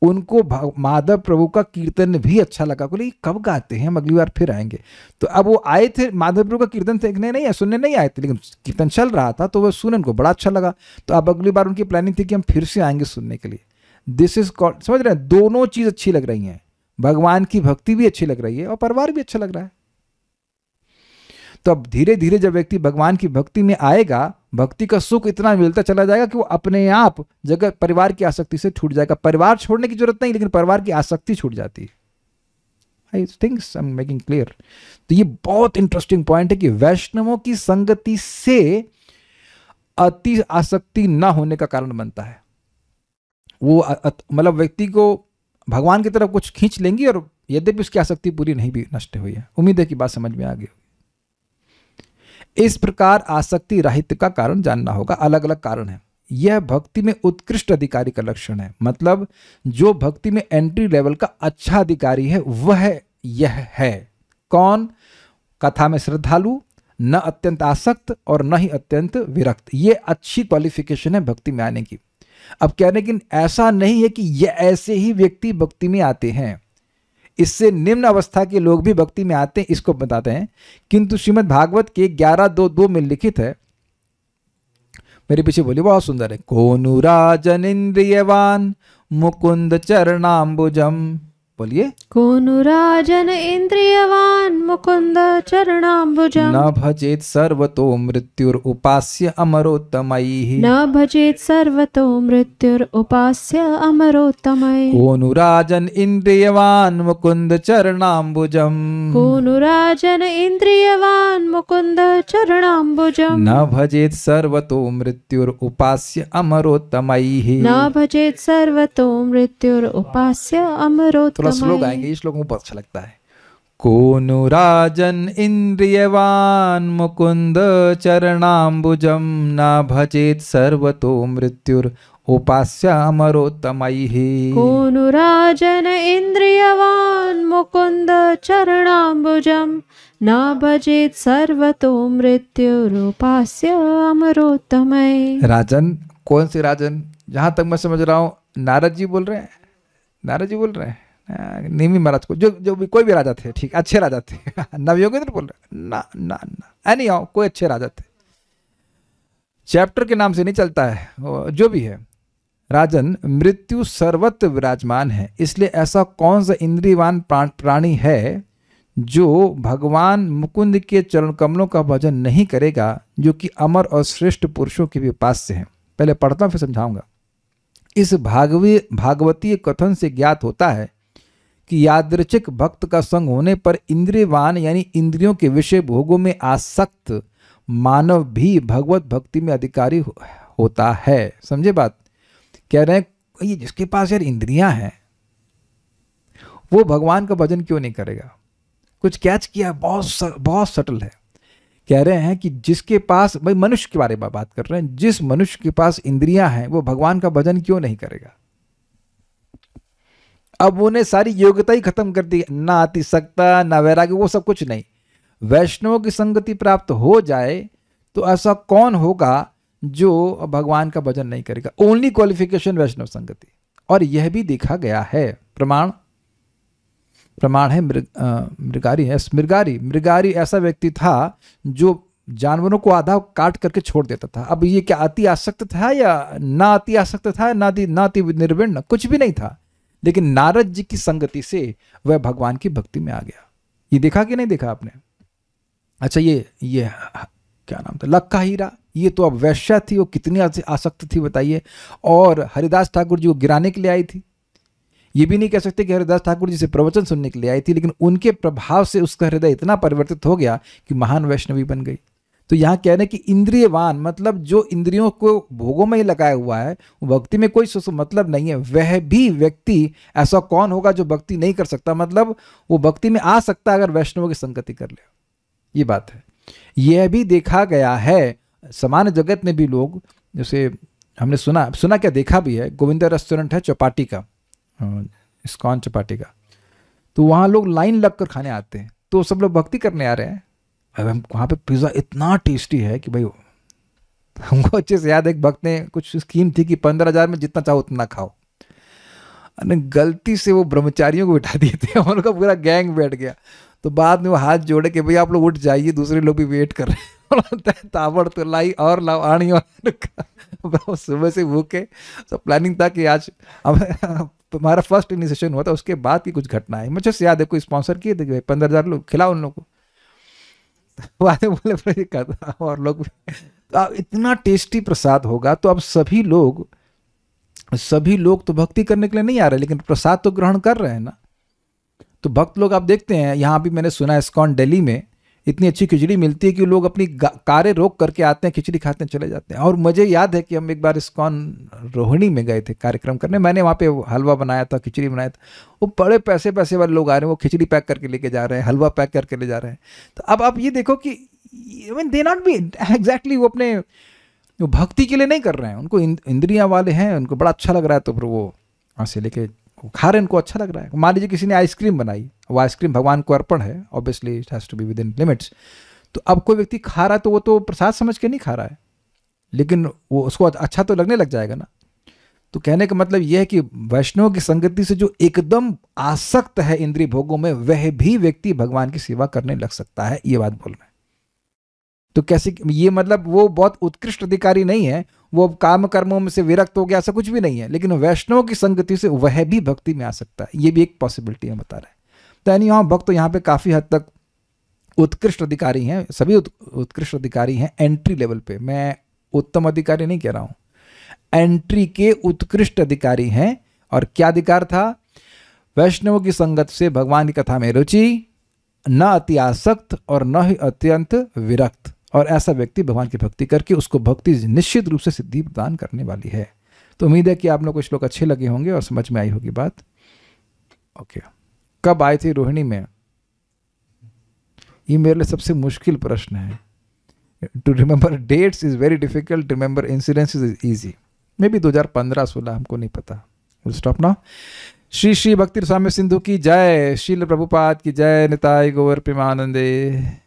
उनको माधव प्रभु का कीर्तन भी अच्छा लगा। बोले कब गाते हैं, हम अगली बार फिर आएंगे। तो अब वो आए थे माधव प्रभु का कीर्तन देखने नहीं, सुनने नहीं आए थे, लेकिन कीर्तन चल रहा था तो वह सुने, उनको बड़ा अच्छा लगा। तो अब अगली बार उनकी प्लानिंग थी कि हम फिर से आएंगे सुनने के लिए। दिस इज कॉल्ड, समझ रहे हैं, दोनों चीज अच्छी लग रही हैं। भगवान की भक्ति भी अच्छी लग रही है और परिवार भी अच्छा लग रहा है। तो अब धीरे धीरे जब व्यक्ति भगवान की भक्ति में आएगा, भक्ति का सुख इतना मिलता चला जाएगा कि वो अपने आप जगत परिवार की आसक्ति से छूट जाएगा। परिवार छोड़ने की जरूरत नहीं, लेकिन परिवार की आसक्ति छूट जाती है। I think I am making clear. तो ये बहुत इंटरेस्टिंग पॉइंट है कि वैष्णवों की संगति से अति आसक्ति ना होने का कारण बनता है। वो मतलब व्यक्ति को भगवान की तरफ कुछ खींच लेंगी, और यद्यपि उसकी आसक्ति पूरी नहीं भी नष्ट हुई है। उम्मीद है कि बात समझ में आ गई। इस प्रकार आसक्ति राहित्य का कारण जानना होगा। अलग अलग कारण है। यह भक्ति में उत्कृष्ट अधिकारी का लक्षण है। मतलब जो भक्ति में एंट्री लेवल का अच्छा अधिकारी है वह यह है। कौन? कथा में श्रद्धालु, न अत्यंत आसक्त और न ही अत्यंत विरक्त। ये अच्छी क्वालिफिकेशन है भक्ति में आने की। अब कह रहे हैं कि ऐसा नहीं है कि ये ऐसे ही व्यक्ति भक्ति में आते हैं, इससे निम्न अवस्था के लोग भी भक्ति में आते हैं, इसको बताते हैं। किंतु श्रीमद् भागवत के 11.2.2 में लिखित है, मेरे पीछे बोलिए, बहुत सुंदर है। कोनुराजन इंद्रियवान मुकुंद चरणाम्बुजम। बोलिए, कोनुराजन इंद्रियवान मुकुंद चरणाम्बुजम। न भजेत सर्वतो मृत्युर उपास्य अमरोत्तमैः। न भजेत सर्वतो मृत्युर उपास्य अमरोत्तमैः। कोनुराजन इंद्रियवान मुकुंद चरणाम्बुजम। कोनुराजन इंद्रियवान मुकुंद चरणाम्बुजम। न भजेत सर्वतो मृत्युर उपास्य अमरोत्तमैः। न भजेत सर्वतो मृत्युर उपास्य अमरोत्तमैः। थोड़ा स्लो गाएंगे, इस लोगों को बहुत अच्छा लगता है। कोनुराजन इंद्रियवान मुकुंद चरणाम्बुजम। न भजेत सर्वतो मृत्युर उपास्य अमरोत्तमैः। कोनुराजन इंद्रियवान मुकुंद चरणाम्बुजम। न भजेत सर्वतो मृत्युर उपास्य अमरोत्तमैः। राजन, कौन से राजन? जहां तक मैं समझ रहा हूं नारद जी बोल रहे हैं। नारद जी बोल रहे हैं नेमी महाराज को, जो भी कोई भी राजा थे, ठीक, अच्छे राजा थे। नवयोगेंद्र बोल रहे ना ना ना, एनी आओ, कोई अच्छे राजा थे। चैप्टर के नाम से नहीं चलता है, जो भी है। राजन, मृत्यु सर्वत्र विराजमान है, इसलिए ऐसा कौन सा इंद्रियवान प्राणी है जो भगवान मुकुंद के चरण कमलों का भजन नहीं करेगा, जो कि अमर और श्रेष्ठ पुरुषों के भी उपास्य हैं। पहले पढ़ता हूं फिर समझाऊंगा। इस भागवतीय कथन से ज्ञात होता है कि यादृच्छिक भक्त का संग होने पर इंद्रियवान यानी इंद्रियों के विषय भोगों में आसक्त मानव भी भगवत भक्ति में अधिकारी होता है। समझे बात? कह रहे हैं ये जिसके पास यार इंद्रियां हैं वो भगवान का भजन क्यों नहीं करेगा? कुछ कैच किया, बहुत सटल है। कह रहे हैं कि जिसके पास, भाई मनुष्य के बारे में बात कर रहे हैं, जिस मनुष्य के पास इंद्रियां हैं वो भगवान का भजन क्यों नहीं करेगा? अब उन्हें सारी योग्यता ही खत्म कर दी, ना अति सकता ना वैराग्य, वो सब कुछ नहीं। वैष्णवों की संगति प्राप्त हो जाए तो ऐसा कौन होगा जो भगवान का भजन नहीं करेगा? ओनली क्वालिफिकेशन वैष्णव संगति। और यह भी देखा गया है, प्रमाण है मृगारी है। मृगारी ऐसा व्यक्ति था जो जानवरों को आधा काट करके छोड़ देता था। अब ये क्या अति आसक्त था या ना अति आसक्त था, ना अति निर्विण्ण, कुछ भी नहीं था। लेकिन नारद जी की संगति से वह भगवान की भक्ति में आ गया। ये देखा कि नहीं देखा आपने? अच्छा, ये क्या नाम था, लक्का हीरा, ये तो अब वैश्या थी, वो कितनी आसक्त थी बताइए। और हरिदास ठाकुर जी को गिराने के लिए आई थी। ये भी नहीं कह सकते कि हरिदास ठाकुर जी से प्रवचन सुनने के लिए आई थी, लेकिन उनके प्रभाव से उसका हृदय इतना परिवर्तित हो गया कि महान वैष्णवी बन गई। तो यहाँ कह रहे हैं कि इंद्रियवान मतलब जो इंद्रियों को भोगों में ही लगाया हुआ है, भक्ति में कोई मतलब नहीं है, वह भी व्यक्ति ऐसा कौन होगा जो भक्ति नहीं कर सकता? मतलब वो भक्ति में आ सकता अगर वैष्णवों की संगति कर ले। ये बात है। यह भी देखा गया है सामान्य जगत में भी लोग, जैसे हमने सुना क्या, देखा भी है। गोविंदा रेस्टोरेंट है चौपाटी का, इस्कॉन चौपाटी का, तो वहाँ लोग लाइन लगकर खाने आते हैं। तो सब लोग भक्ति करने आ रहे हैं। अब हम वहाँ पे पिज़्ज़ा इतना टेस्टी है कि भाई हमको अच्छे से याद है, एक भक्त ने कुछ स्कीम थी कि 15,000 में जितना चाहो उतना खाओ। अरे गलती से वो ब्रह्मचारियों को बिठा दिए थे, उनका पूरा गैंग बैठ गया। तो बाद में वो हाथ जोड़े कि भाई आप लोग उठ जाइए, दूसरे लोग भी वेट कर रहे हैं। ताबड़ तो लाई और लाओ आनी और सुबह से भूखे। सब प्लानिंग था कि आज हमारा फर्स्ट इनिशिएशन हुआ था, उसके बाद की कुछ घटना है। मुझे से याद है कोई स्पॉन्सर किए थे कि 15,000 लोग खिलाओ उन लोगों को। बाद में बोले करता और लोग इतना टेस्टी प्रसाद होगा। तो अब सभी लोग तो भक्ति करने के लिए नहीं आ रहे, लेकिन प्रसाद तो ग्रहण कर रहे हैं ना। तो भक्त लोग आप देखते हैं, यहाँ भी मैंने सुना इस्कॉन दिल्ली में इतनी अच्छी खिचड़ी मिलती है कि लोग अपनी कारें रोक करके आते हैं, खिचड़ी खाते हैं, चले जाते हैं। और मुझे याद है कि हम एक बार इस्कॉन रोहिणी में गए थे कार्यक्रम करने, मैंने वहाँ पे हलवा बनाया था, खिचड़ी बनाया था। वो बड़े पैसे वाले लोग आ रहे हैं, वो खिचड़ी पैक करके लेके जा रहे हैं, हलवा पैक करके ले जा रहे हैं। तो अब आप ये देखो कि दे नॉट बी एग्जैक्टली, वो अपने भक्ति के लिए नहीं कर रहे हैं, उनको इंद्रियां वाले हैं, उनको बड़ा अच्छा लग रहा है, तो फिर वो वहाँ से लेके खा रहे हैं, उनको अच्छा लग रहा है। मान लीजिए किसी ने आइसक्रीम बनाई, वो आइसक्रीम भगवान को अर्पण है, obviously it has to be within limits. तो अब कोई व्यक्ति खा रहा है तो वो तो प्रसाद समझ के नहीं खा रहा है, लेकिन वो उसको अच्छा तो लगने लग जाएगा ना। तो कहने का मतलब यह है कि वैष्णव की संगति से जो एकदम आसक्त है इंद्रिय भोगों में, वह भी व्यक्ति भगवान की सेवा करने लग सकता है, ये बात बोल रहे हैं। तो कैसे, ये मतलब वो बहुत उत्कृष्ट अधिकारी नहीं है, वो काम कर्मों में से विरक्त हो गया, ऐसा कुछ भी नहीं है, लेकिन वैष्णव की संगति से वह भी भक्ति में आ सकता है। ये भी एक पॉसिबिलिटी हम बता रहे हैं। तो यानी यहाँ भक्त यहाँ पे काफ़ी हद तक उत्कृष्ट अधिकारी हैं, सभी उत्कृष्ट अधिकारी हैं एंट्री लेवल पे। मैं उत्तम अधिकारी नहीं कह रहा हूँ, एंट्री के उत्कृष्ट अधिकारी हैं। और क्या अधिकार था? वैष्णव की संगत से भगवान की कथा में रुचि, न अति आसक्त और न ही अत्यंत विरक्त। और ऐसा व्यक्ति भगवान की भक्ति करके उसको भक्ति निश्चित रूप से सिद्धि प्रदान करने वाली है। तो उम्मीद है कि आप लोग कुछ लोग अच्छे लगे होंगे और समझ में आई होगी बात। ओके, कब आए थे रोहिणी में? ये मेरे लिए सबसे मुश्किल प्रश्न है। To remember dates is very difficult, remember incidents is easy. Maybe 2015-16, हमको नहीं पता। Will stop now. Shri Shri Bhakti Swami Sindhu की जय, श्रील प्रभुपाद की जय, निताय गौर प्रेमानंदे।